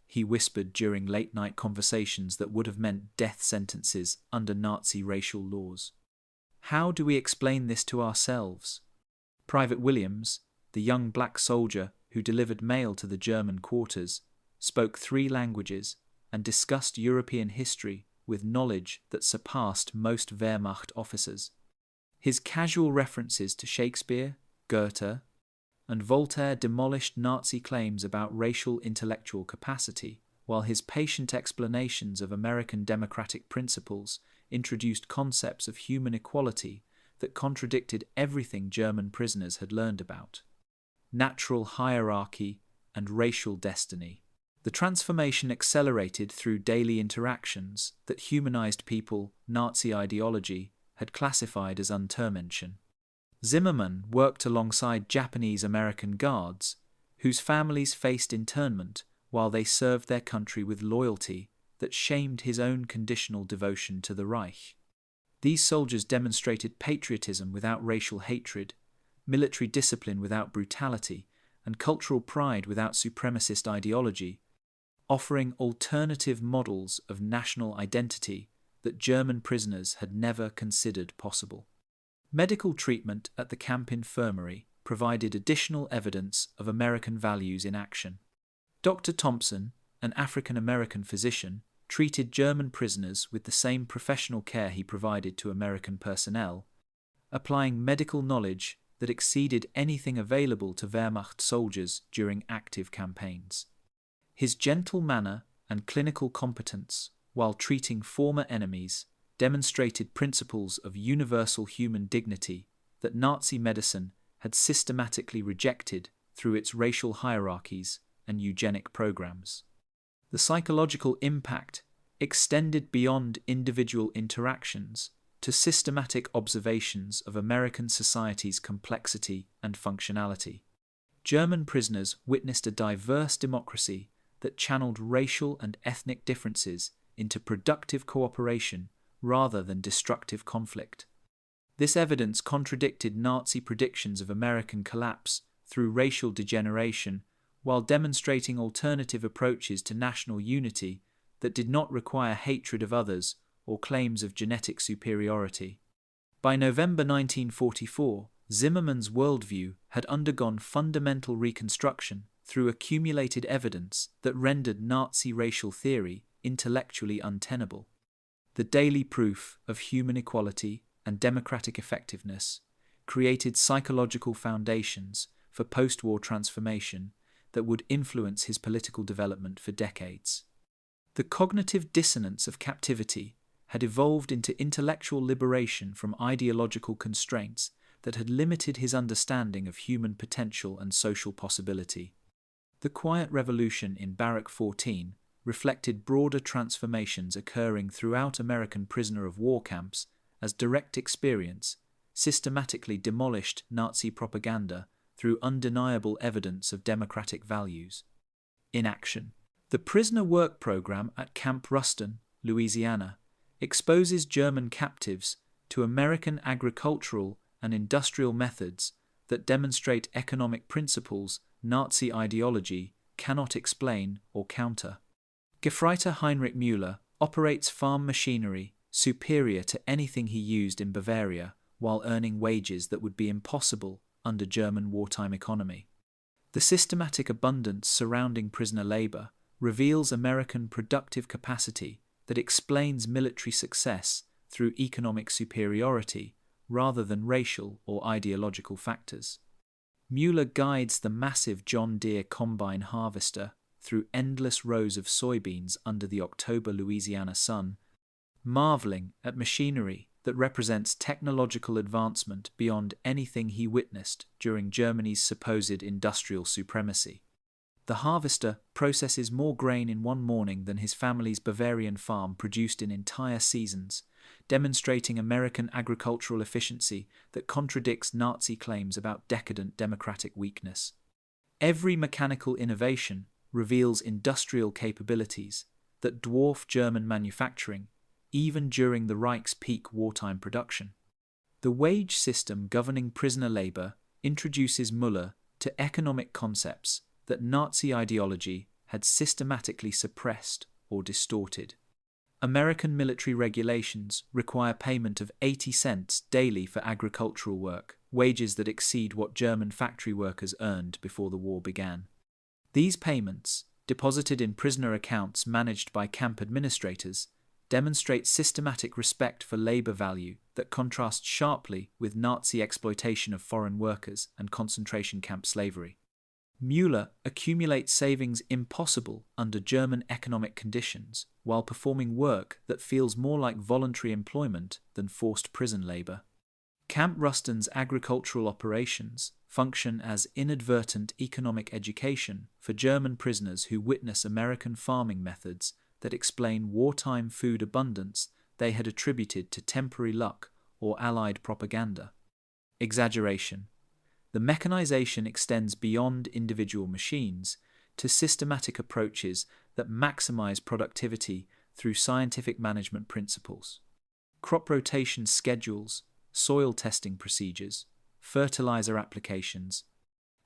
he whispered during late-night conversations that would have meant death sentences under Nazi racial laws. How do we explain this to ourselves? Private Williams, the young black soldier who delivered mail to the German quarters, spoke 3 languages and discussed European history with knowledge that surpassed most Wehrmacht officers. His casual references to Shakespeare, Goethe, and Voltaire demolished Nazi claims about racial intellectual capacity, while his patient explanations of American democratic principles introduced concepts of human equality that contradicted everything German prisoners had learned about: natural hierarchy and racial destiny. The transformation accelerated through daily interactions that humanized people Nazi ideology had classified as Untermenschen. Zimmermann worked alongside Japanese American guards, whose families faced internment while they served their country with loyalty that shamed his own conditional devotion to the Reich. These soldiers demonstrated patriotism without racial hatred, military discipline without brutality, and cultural pride without supremacist ideology, offering alternative models of national identity that German prisoners had never considered possible. Medical treatment at the camp infirmary provided additional evidence of American values in action. Dr. Thompson, an African-American physician, treated German prisoners with the same professional care he provided to American personnel, applying medical knowledge that exceeded anything available to Wehrmacht soldiers during active campaigns. His gentle manner and clinical competence while treating former enemies demonstrated principles of universal human dignity that Nazi medicine had systematically rejected through its racial hierarchies and eugenic programs. The psychological impact extended beyond individual interactions to systematic observations of American society's complexity and functionality. German prisoners witnessed a diverse democracy that channeled racial and ethnic differences into productive cooperation rather than destructive conflict. This evidence contradicted Nazi predictions of American collapse through racial degeneration, while demonstrating alternative approaches to national unity that did not require hatred of others or claims of genetic superiority. By November 1944, Zimmermann's worldview had undergone fundamental reconstruction through accumulated evidence that rendered Nazi racial theory intellectually untenable. The daily proof of human equality and democratic effectiveness created psychological foundations for post-war transformation that would influence his political development for decades. The cognitive dissonance of captivity had evolved into intellectual liberation from ideological constraints that had limited his understanding of human potential and social possibility. The quiet revolution in Barrack 14 reflected broader transformations occurring throughout American prisoner of war camps as direct experience systematically demolished Nazi propaganda through undeniable evidence of democratic values. In action. The prisoner work program at Camp Ruston, Louisiana, exposes German captives to American agricultural and industrial methods that demonstrate economic principles Nazi ideology cannot explain or counter. Gefreiter Heinrich Müller operates farm machinery superior to anything he used in Bavaria while earning wages that would be impossible under German wartime economy. The systematic abundance surrounding prisoner labor reveals American productive capacity that explains military success through economic superiority rather than racial or ideological factors. Mueller guides the massive John Deere combine harvester through endless rows of soybeans under the October Louisiana sun, marveling at machinery that represents technological advancement beyond anything he witnessed during Germany's supposed industrial supremacy. The harvester processes more grain in one morning than his family's Bavarian farm produced in entire seasons, demonstrating American agricultural efficiency that contradicts Nazi claims about decadent democratic weakness. Every mechanical innovation reveals industrial capabilities that dwarf German manufacturing, even during the Reich's peak wartime production. The wage system governing prisoner labor introduces Müller to economic concepts that Nazi ideology had systematically suppressed or distorted. American military regulations require payment of 80 cents daily for agricultural work, wages that exceed what German factory workers earned before the war began. These payments, deposited in prisoner accounts managed by camp administrators, demonstrate systematic respect for labor value that contrasts sharply with Nazi exploitation of foreign workers and concentration camp slavery. Müller accumulates savings impossible under German economic conditions while performing work that feels more like voluntary employment than forced prison labor. Camp Rusten's agricultural operations function as inadvertent economic education for German prisoners who witness American farming methods that explain wartime food abundance they had attributed to temporary luck or Allied propaganda. Exaggeration. The mechanization extends beyond individual machines to systematic approaches that maximize productivity through scientific management principles. Crop rotation schedules, soil testing procedures, fertilizer applications,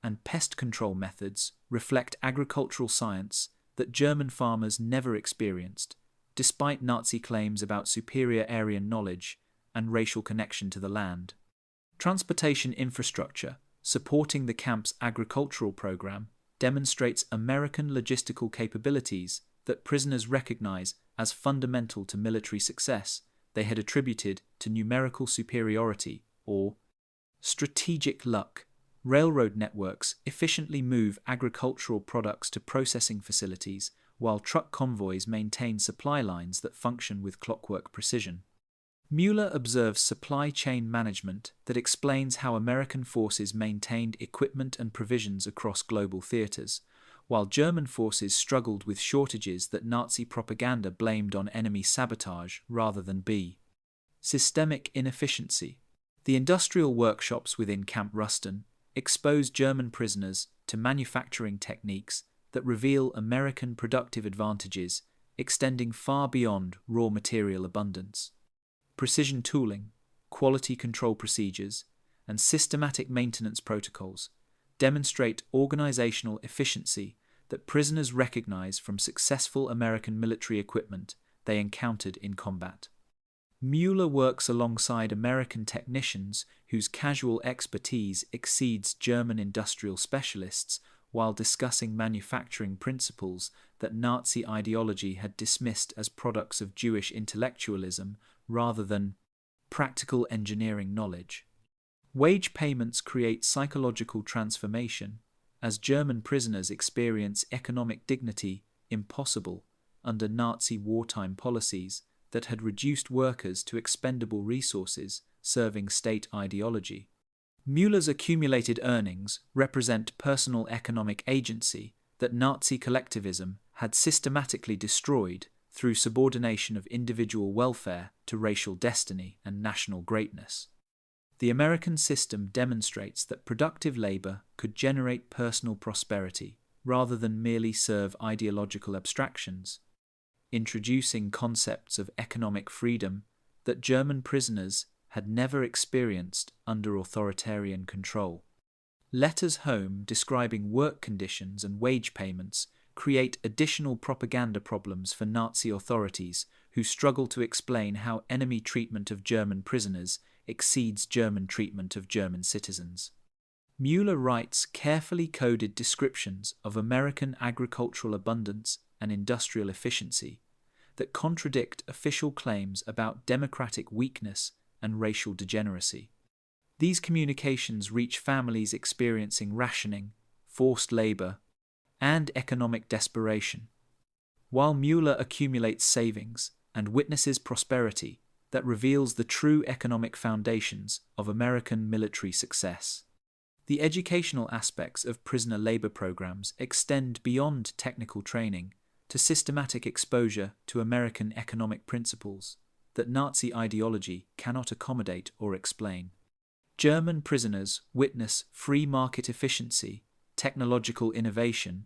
and pest control methods reflect agricultural science that German farmers never experienced, despite Nazi claims about superior Aryan knowledge and racial connection to the land. Transportation infrastructure supporting the camp's agricultural program demonstrates American logistical capabilities that prisoners recognize as fundamental to military success they had attributed to numerical superiority or strategic luck. Railroad networks efficiently move agricultural products to processing facilities, while truck convoys maintain supply lines that function with clockwork precision. Mueller observes supply chain management that explains how American forces maintained equipment and provisions across global theaters, while German forces struggled with shortages that Nazi propaganda blamed on enemy sabotage rather than systemic inefficiency. The industrial workshops within Camp Ruston expose German prisoners to manufacturing techniques that reveal American productive advantages extending far beyond raw material abundance. Precision tooling, quality control procedures, and systematic maintenance protocols demonstrate organizational efficiency that prisoners recognize from successful American military equipment they encountered in combat. Mueller works alongside American technicians whose casual expertise exceeds German industrial specialists while discussing manufacturing principles that Nazi ideology had dismissed as products of Jewish intellectualism rather than practical engineering knowledge. Wage payments create psychological transformation as German prisoners experience economic dignity impossible under Nazi wartime policies that had reduced workers to expendable resources serving state ideology. Mueller's accumulated earnings represent personal economic agency that Nazi collectivism had systematically destroyed through subordination of individual welfare to racial destiny and national greatness. The American system demonstrates that productive labor could generate personal prosperity rather than merely serve ideological abstractions, introducing concepts of economic freedom that German prisoners had never experienced under authoritarian control. Letters home describing work conditions and wage payments create additional propaganda problems for Nazi authorities who struggle to explain how enemy treatment of German prisoners exceeds German treatment of German citizens. Mueller writes carefully coded descriptions of American agricultural abundance and industrial efficiency that contradict official claims about democratic weakness and racial degeneracy. These communications reach families experiencing rationing, forced labor, and economic desperation, while Mueller accumulates savings and witnesses prosperity that reveals the true economic foundations of American military success. The educational aspects of prisoner labor programs extend beyond technical training to systematic exposure to American economic principles that Nazi ideology cannot accommodate or explain. German prisoners witness free market efficiency, technological innovation,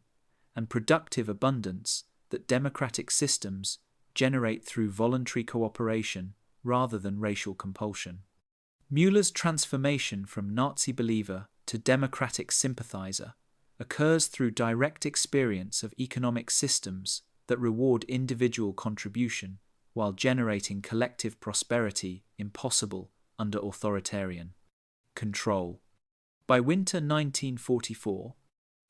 and productive abundance that democratic systems generate through voluntary cooperation rather than racial compulsion. Mueller's transformation from Nazi believer to democratic sympathizer occurs through direct experience of economic systems that reward individual contribution while generating collective prosperity impossible under authoritarian control. By winter 1944,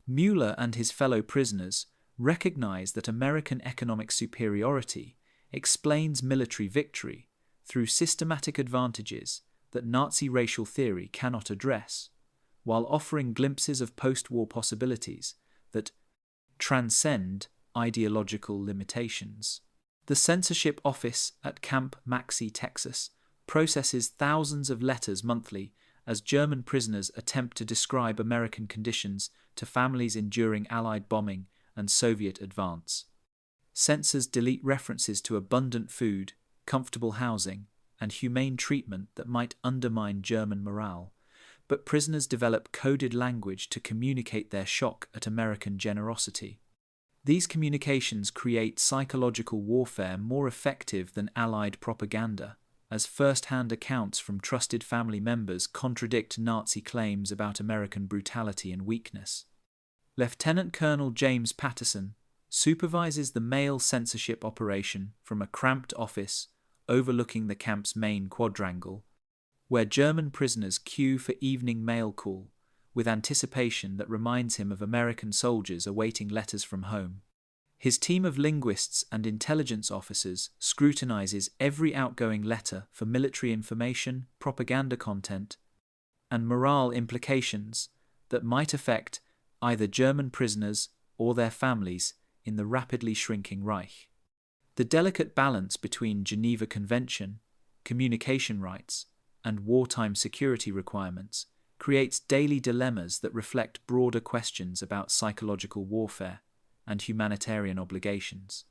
Mueller and his fellow prisoners recognize that American economic superiority explains military victory through systematic advantages that Nazi racial theory cannot address, while offering glimpses of post-war possibilities that transcend ideological limitations. The censorship office at Camp Maxey, Texas, processes thousands of letters monthly as German prisoners attempt to describe American conditions to families enduring Allied bombing and Soviet advance. Censors delete references to abundant food, comfortable housing, and humane treatment that might undermine German morale, but prisoners develop coded language to communicate their shock at American generosity. These communications create psychological warfare more effective than Allied propaganda, as first-hand accounts from trusted family members contradict Nazi claims about American brutality and weakness. Lieutenant Colonel James Patterson supervises the mail censorship operation from a cramped office overlooking the camp's main quadrangle, where German prisoners queue for evening mail call with anticipation that reminds him of American soldiers awaiting letters from home. His team of linguists and intelligence officers scrutinizes every outgoing letter for military information, propaganda content, and morale implications that might affect either German prisoners or their families in the rapidly shrinking Reich. The delicate balance between Geneva Convention, communication rights, and wartime security requirements creates daily dilemmas that reflect broader questions about psychological warfare and humanitarian obligations.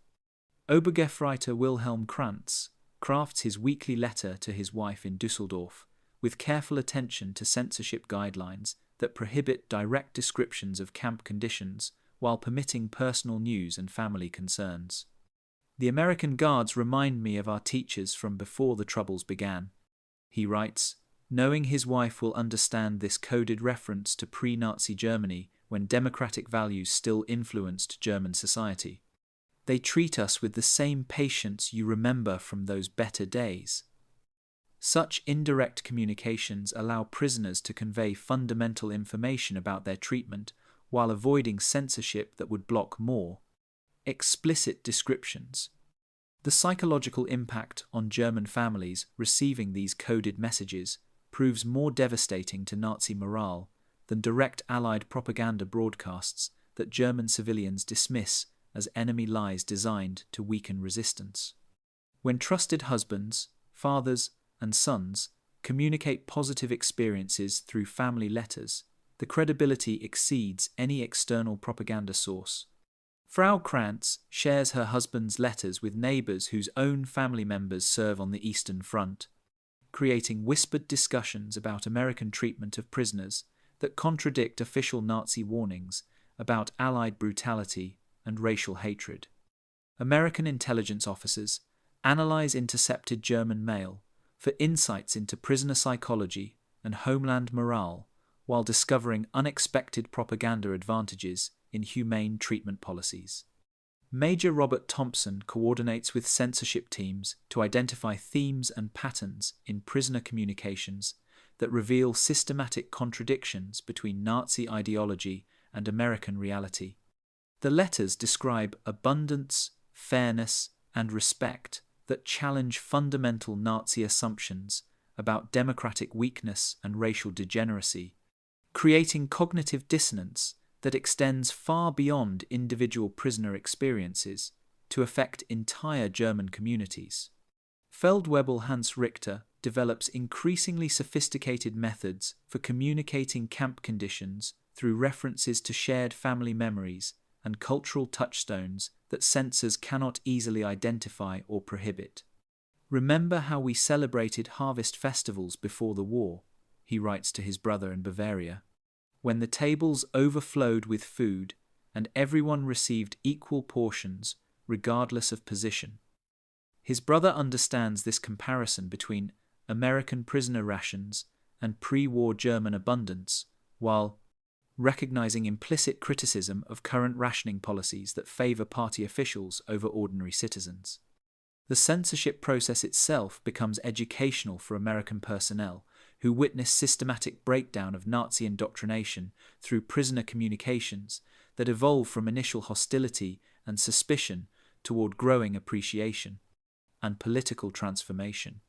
Obergefreiter Wilhelm Krantz crafts his weekly letter to his wife in Düsseldorf with careful attention to censorship guidelines that prohibit direct descriptions of camp conditions while permitting personal news and family concerns. The American Guards remind me of our teachers from before the Troubles began, he writes, knowing his wife will understand this coded reference to pre-Nazi Germany when democratic values still influenced German society. They treat us with the same patience you remember from those better days. Such indirect communications allow prisoners to convey fundamental information about their treatment while avoiding censorship that would block more explicit descriptions. The psychological impact on German families receiving these coded messages proves more devastating to Nazi morale than direct Allied propaganda broadcasts that German civilians dismiss as enemy lies designed to weaken resistance. When trusted husbands, fathers, and sons communicate positive experiences through family letters, the credibility exceeds any external propaganda source. Frau Krantz shares her husband's letters with neighbors whose own family members serve on the Eastern Front, creating whispered discussions about American treatment of prisoners that contradict official Nazi warnings about Allied brutality and racial hatred. American intelligence officers analyze intercepted German mail for insights into prisoner psychology and homeland morale while discovering unexpected propaganda advantages in humane treatment policies. Major Robert Thompson coordinates with censorship teams to identify themes and patterns in prisoner communications that reveal systematic contradictions between Nazi ideology and American reality. The letters describe abundance, fairness, and respect that challenge fundamental Nazi assumptions about democratic weakness and racial degeneracy, creating cognitive dissonance that extends far beyond individual prisoner experiences to affect entire German communities. Feldwebel Hans Richter develops increasingly sophisticated methods for communicating camp conditions through references to shared family memories and cultural touchstones that censors cannot easily identify or prohibit. "Remember how we celebrated harvest festivals before the war," he writes to his brother in Bavaria, "when the tables overflowed with food and everyone received equal portions regardless of position." His brother understands this comparison between American prisoner rations and pre-war German abundance, while recognizing implicit criticism of current rationing policies that favor party officials over ordinary citizens. The censorship process itself becomes educational for American personnel, who witness systematic breakdown of Nazi indoctrination through prisoner communications that evolve from initial hostility and suspicion toward growing appreciation and political transformation.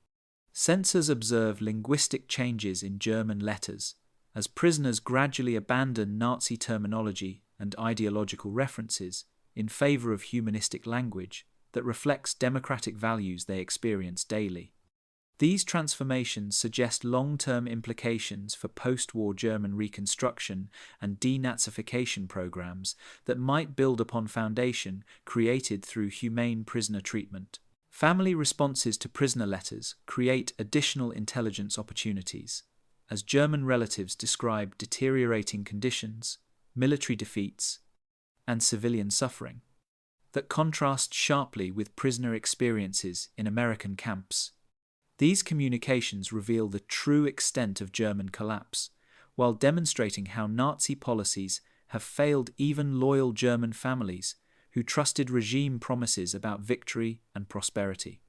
Censors observe linguistic changes in German letters as prisoners gradually abandon Nazi terminology and ideological references in favor of humanistic language that reflects democratic values they experience daily. These transformations suggest long-term implications for post-war German reconstruction and denazification programs that might build upon foundation created through humane prisoner treatment. Family responses to prisoner letters create additional intelligence opportunities, as German relatives describe deteriorating conditions, military defeats, and civilian suffering, that contrast sharply with prisoner experiences in American camps. These communications reveal the true extent of German collapse, while demonstrating how Nazi policies have failed even loyal German families who trusted regime promises about victory and prosperity.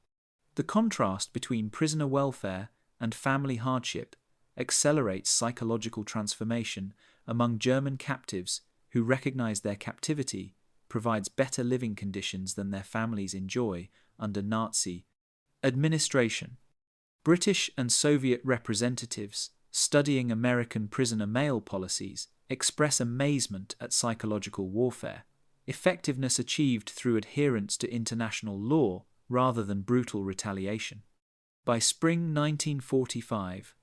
The contrast between prisoner welfare and family hardship accelerates psychological transformation among German captives who recognize their captivity provides better living conditions than their families enjoy under Nazi administration. British and Soviet representatives studying American prisoner mail policies express amazement at psychological warfare, effectiveness achieved through adherence to international law rather than brutal retaliation. By spring 1945,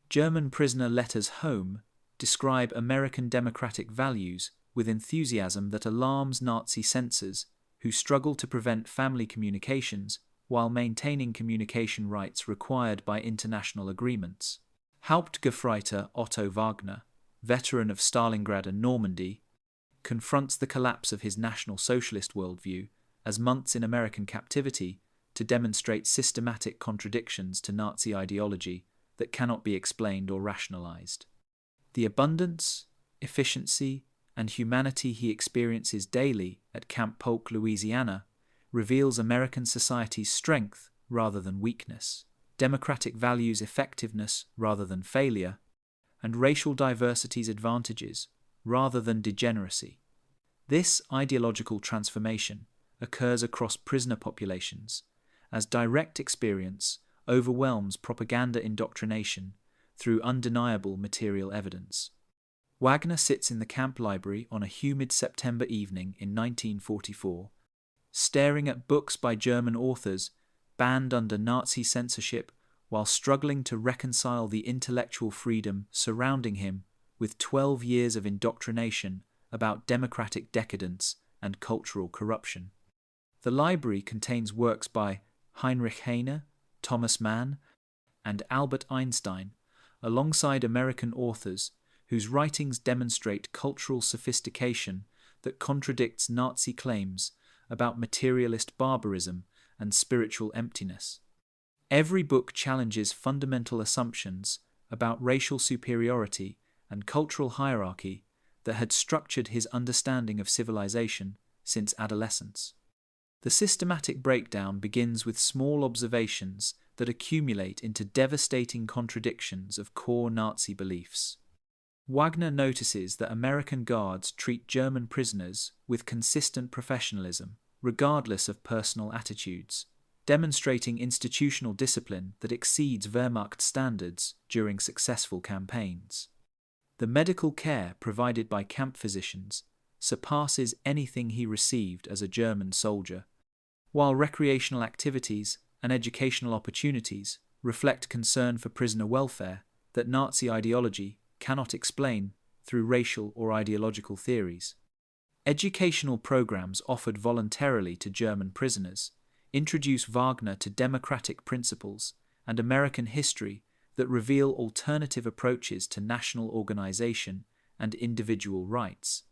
German prisoner letters home describe American democratic values with enthusiasm that alarms Nazi censors who struggle to prevent family communications while maintaining communication rights required by international agreements. Hauptgefreiter Otto Wagner, veteran of Stalingrad and Normandy, confronts the collapse of his National Socialist worldview as months in American captivity to demonstrate systematic contradictions to Nazi ideology that cannot be explained or rationalized. The abundance, efficiency, and humanity he experiences daily at Camp Polk, Louisiana, reveals American society's strength rather than weakness, democratic values' effectiveness rather than failure, and racial diversity's advantages rather than degeneracy. This ideological transformation occurs across prisoner populations as direct experience overwhelms propaganda indoctrination through undeniable material evidence. Wagner sits in the camp library on a humid September evening in 1944, staring at books by German authors banned under Nazi censorship while struggling to reconcile the intellectual freedom surrounding him with 12 years of indoctrination about democratic decadence and cultural corruption. The library contains works by Heinrich Heine, Thomas Mann, and Albert Einstein, alongside American authors whose writings demonstrate cultural sophistication that contradicts Nazi claims about materialist barbarism and spiritual emptiness. Every book challenges fundamental assumptions about racial superiority and cultural hierarchy that had structured his understanding of civilization since adolescence. The systematic breakdown begins with small observations that accumulate into devastating contradictions of core Nazi beliefs. Wagner notices that American guards treat German prisoners with consistent professionalism, regardless of personal attitudes, demonstrating institutional discipline that exceeds Wehrmacht standards during successful campaigns. The medical care provided by camp physicians surpasses anything he received as a German soldier, while recreational activities and educational opportunities reflect concern for prisoner welfare that Nazi ideology cannot explain through racial or ideological theories. Educational programs offered voluntarily to German prisoners introduce Wagner to democratic principles and American history that reveal alternative approaches to national organization and individual rights.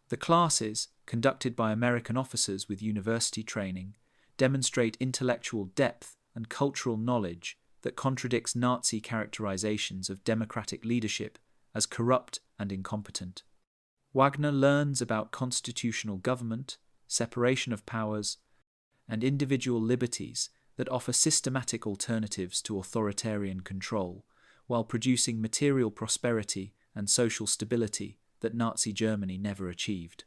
The classes, conducted by American officers with university training, demonstrate intellectual depth and cultural knowledge that contradicts Nazi characterizations of democratic leadership as corrupt and incompetent. Wagner learns about constitutional government, separation of powers, and individual liberties that offer systematic alternatives to authoritarian control, while producing material prosperity and social stability that Nazi Germany never achieved.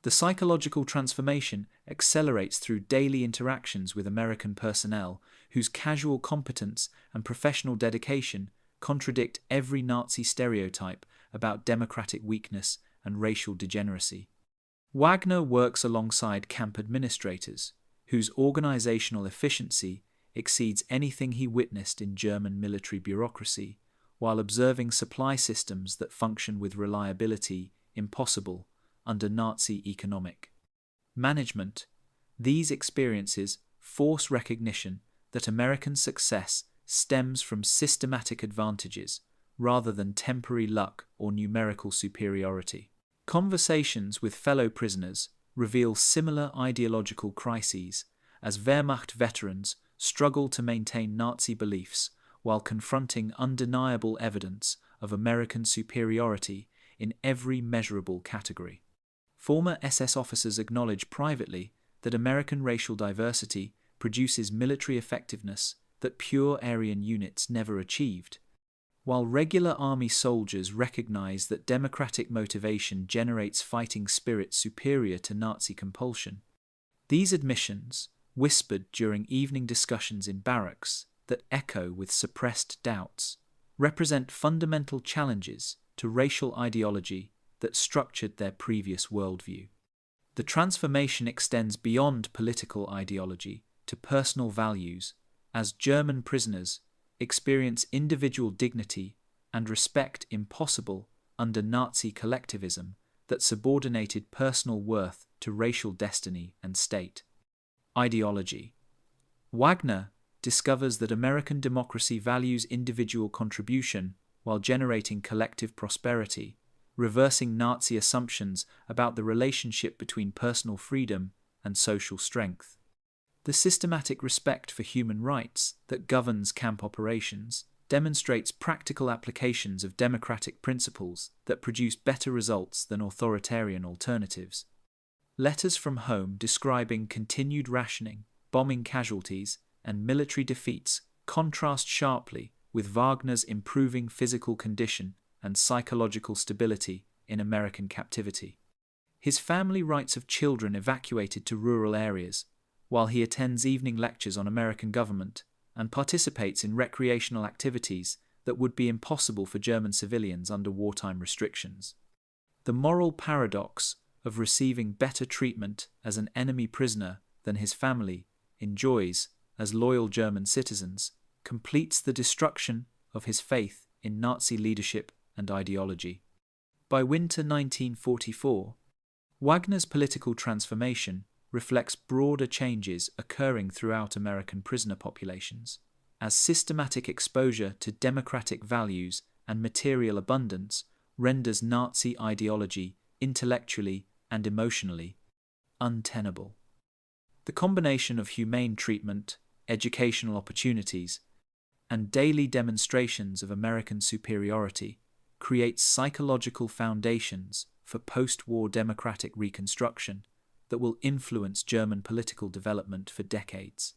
The psychological transformation accelerates through daily interactions with American personnel whose casual competence and professional dedication contradict every Nazi stereotype about democratic weakness and racial degeneracy. Wagner works alongside camp administrators, whose organizational efficiency exceeds anything he witnessed in German military bureaucracy, while observing supply systems that function with reliability impossible under Nazi economic management. These experiences force recognition that American success stems from systematic advantages rather than temporary luck or numerical superiority. Conversations with fellow prisoners reveal similar ideological crises as Wehrmacht veterans struggle to maintain Nazi beliefs while confronting undeniable evidence of American superiority in every measurable category. Former SS officers acknowledge privately that American racial diversity produces military effectiveness that pure Aryan units never achieved, while regular army soldiers recognize that democratic motivation generates fighting spirit superior to Nazi compulsion. These admissions, whispered during evening discussions in barracks that echo with suppressed doubts, represent fundamental challenges to racial ideology that structured their previous worldview. The transformation extends beyond political ideology to personal values, as German prisoners experience individual dignity and respect impossible under Nazi collectivism that subordinated personal worth to racial destiny and state. Ideology. Wagner discovers that American democracy values individual contribution while generating collective prosperity, reversing Nazi assumptions about the relationship between personal freedom and social strength. The systematic respect for human rights that governs camp operations demonstrates practical applications of democratic principles that produce better results than authoritarian alternatives. Letters from home describing continued rationing, bombing casualties, and military defeats contrast sharply with Wagner's improving physical condition and psychological stability in American captivity. His family writes of children evacuated to rural areas, while he attends evening lectures on American government and participates in recreational activities that would be impossible for German civilians under wartime restrictions. The moral paradox of receiving better treatment as an enemy prisoner than his family enjoys as loyal German citizens completes the destruction of his faith in Nazi leadership and ideology. By winter 1944, Wagner's political transformation reflects broader changes occurring throughout American prisoner populations, as systematic exposure to democratic values and material abundance renders Nazi ideology intellectually and emotionally untenable. The combination of humane treatment, educational opportunities, and daily demonstrations of American superiority creates psychological foundations for post-war democratic reconstruction that will influence German political development for decades.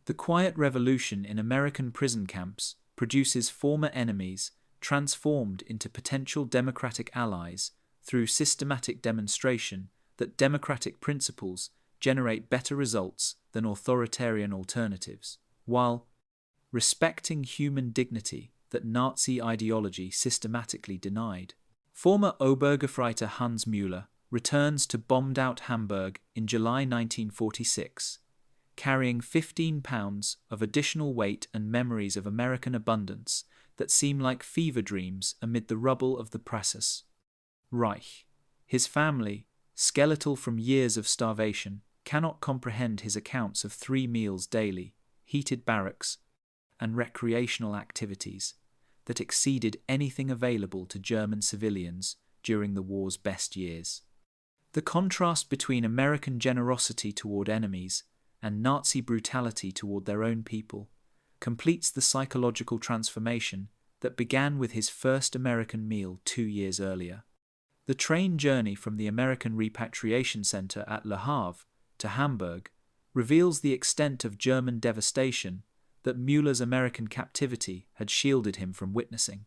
The quiet revolution in American prison camps produces former enemies transformed into potential democratic allies through systematic demonstration that democratic principles generate better results than authoritarian alternatives, while respecting human dignity that Nazi ideology systematically denied. Former Obergefreiter Hans Müller returns to bombed-out Hamburg in July 1946, carrying 15 pounds of additional weight and memories of American abundance that seem like fever dreams amid the rubble of the Preußische Reich. His family, skeletal from years of starvation, cannot comprehend his accounts of 3 meals daily, heated barracks, and recreational activities that exceeded anything available to German civilians during the war's best years. The contrast between American generosity toward enemies and Nazi brutality toward their own people completes the psychological transformation that began with his first American meal 2 years earlier. The train journey from the American repatriation center at Le Havre to Hamburg reveals the extent of German devastation that Müller's American captivity had shielded him from witnessing.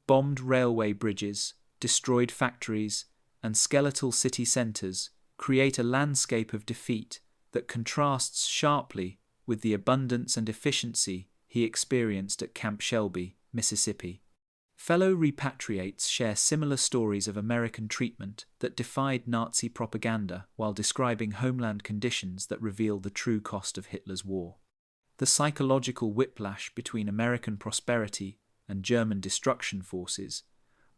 Bombed railway bridges, destroyed factories, and skeletal city centers create a landscape of defeat that contrasts sharply with the abundance and efficiency he experienced at Camp Shelby, Mississippi. Fellow repatriates share similar stories of American treatment that defied Nazi propaganda while describing homeland conditions that reveal the true cost of Hitler's war. The psychological whiplash between American prosperity and German destruction forces,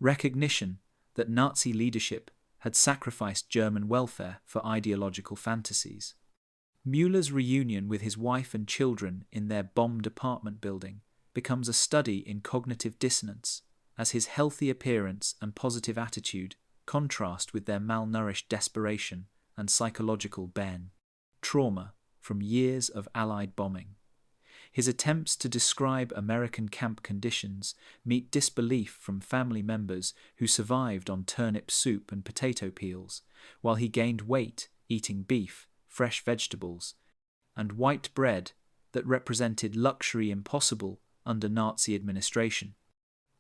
recognition that Nazi leadership had sacrificed German welfare for ideological fantasies. Müller's reunion with his wife and children in their bombed apartment building becomes a study in cognitive dissonance, as his healthy appearance and positive attitude contrast with their malnourished desperation and psychological trauma from years of Allied bombing. His attempts to describe American camp conditions meet disbelief from family members who survived on turnip soup and potato peels, while he gained weight eating beef, fresh vegetables, and white bread that represented luxury impossible under Nazi administration.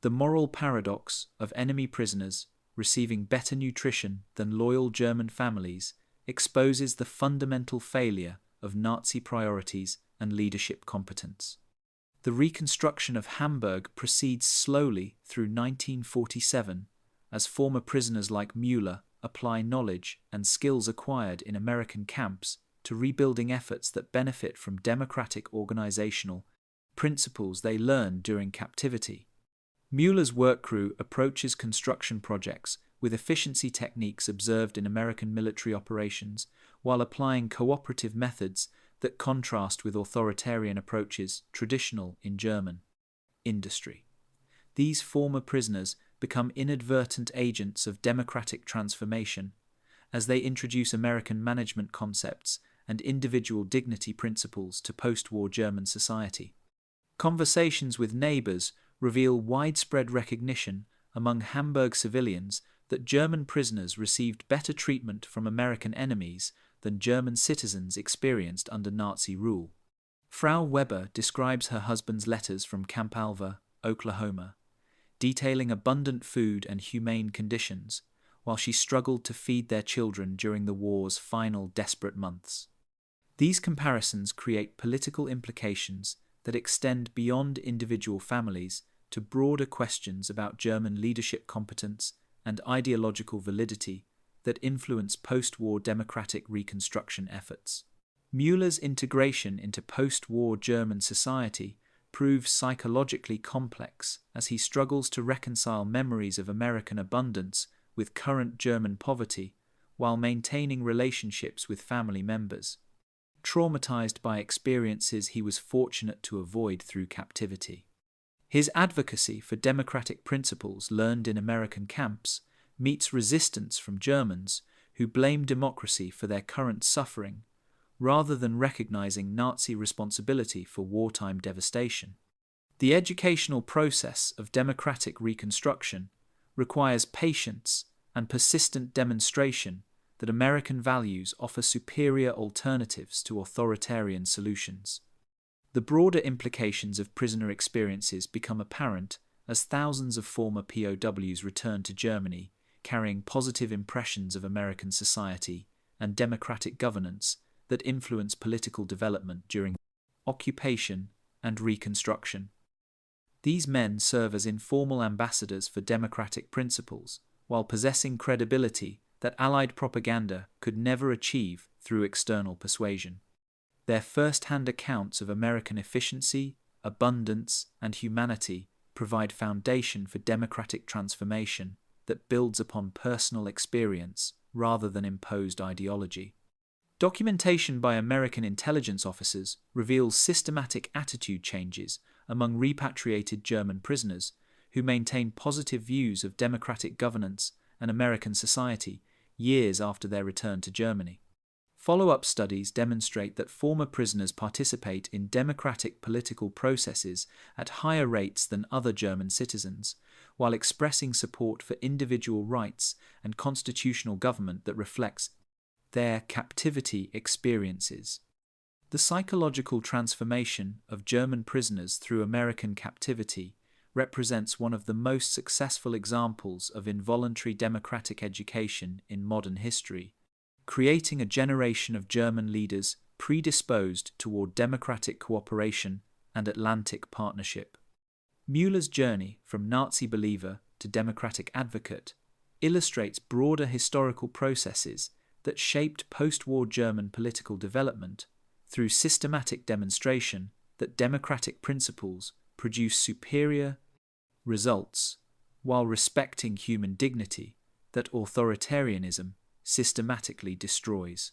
The moral paradox of enemy prisoners receiving better nutrition than loyal German families exposes the fundamental failure of Nazi priorities and leadership competence. The reconstruction of Hamburg proceeds slowly through 1947 as former prisoners like Müller apply knowledge and skills acquired in American camps to rebuilding efforts that benefit from democratic organizational principles they learned during captivity. Müller's work crew approaches construction projects with efficiency techniques observed in American military operations while applying cooperative methods that contrast with authoritarian approaches traditional in German industry. These former prisoners become inadvertent agents of democratic transformation as they introduce American management concepts and individual dignity principles to post-war German society. Conversations with neighbors reveal widespread recognition among Hamburg civilians that German prisoners received better treatment from American enemies than German citizens experienced under Nazi rule. Frau Weber describes her husband's letters from Camp Alva, Oklahoma, detailing abundant food and humane conditions, while she struggled to feed their children during the war's final desperate months. These comparisons create political implications that extend beyond individual families to broader questions about German leadership competence and ideological validity that influence post-war democratic reconstruction efforts. Müller's integration into post-war German society proves psychologically complex as he struggles to reconcile memories of American abundance with current German poverty while maintaining relationships with family members, traumatized by experiences he was fortunate to avoid through captivity. His advocacy for democratic principles learned in American camps meets resistance from Germans who blame democracy for their current suffering rather than recognizing Nazi responsibility for wartime devastation. The educational process of democratic reconstruction requires patience and persistent demonstration that American values offer superior alternatives to authoritarian solutions. The broader implications of prisoner experiences become apparent as thousands of former POWs return to Germany, carrying positive impressions of American society and democratic governance that influence political development during occupation and Reconstruction. These men serve as informal ambassadors for democratic principles, while possessing credibility that Allied propaganda could never achieve through external persuasion. Their first-hand accounts of American efficiency, abundance, and humanity provide foundation for democratic transformation that builds upon personal experience rather than imposed ideology. Documentation by American intelligence officers reveals systematic attitude changes among repatriated German prisoners who maintain positive views of democratic governance and American society years after their return to Germany. Follow-up studies demonstrate that former prisoners participate in democratic political processes at higher rates than other German citizens, while expressing support for individual rights and constitutional government that reflects their captivity experiences. The psychological transformation of German prisoners through American captivity represents one of the most successful examples of involuntary democratic education in modern history, creating a generation of German leaders predisposed toward democratic cooperation and Atlantic partnership. Müller's journey from Nazi believer to democratic advocate illustrates broader historical processes that shaped post-war German political development through systematic demonstration that democratic principles produce superior results while respecting human dignity that authoritarianism systematically destroys.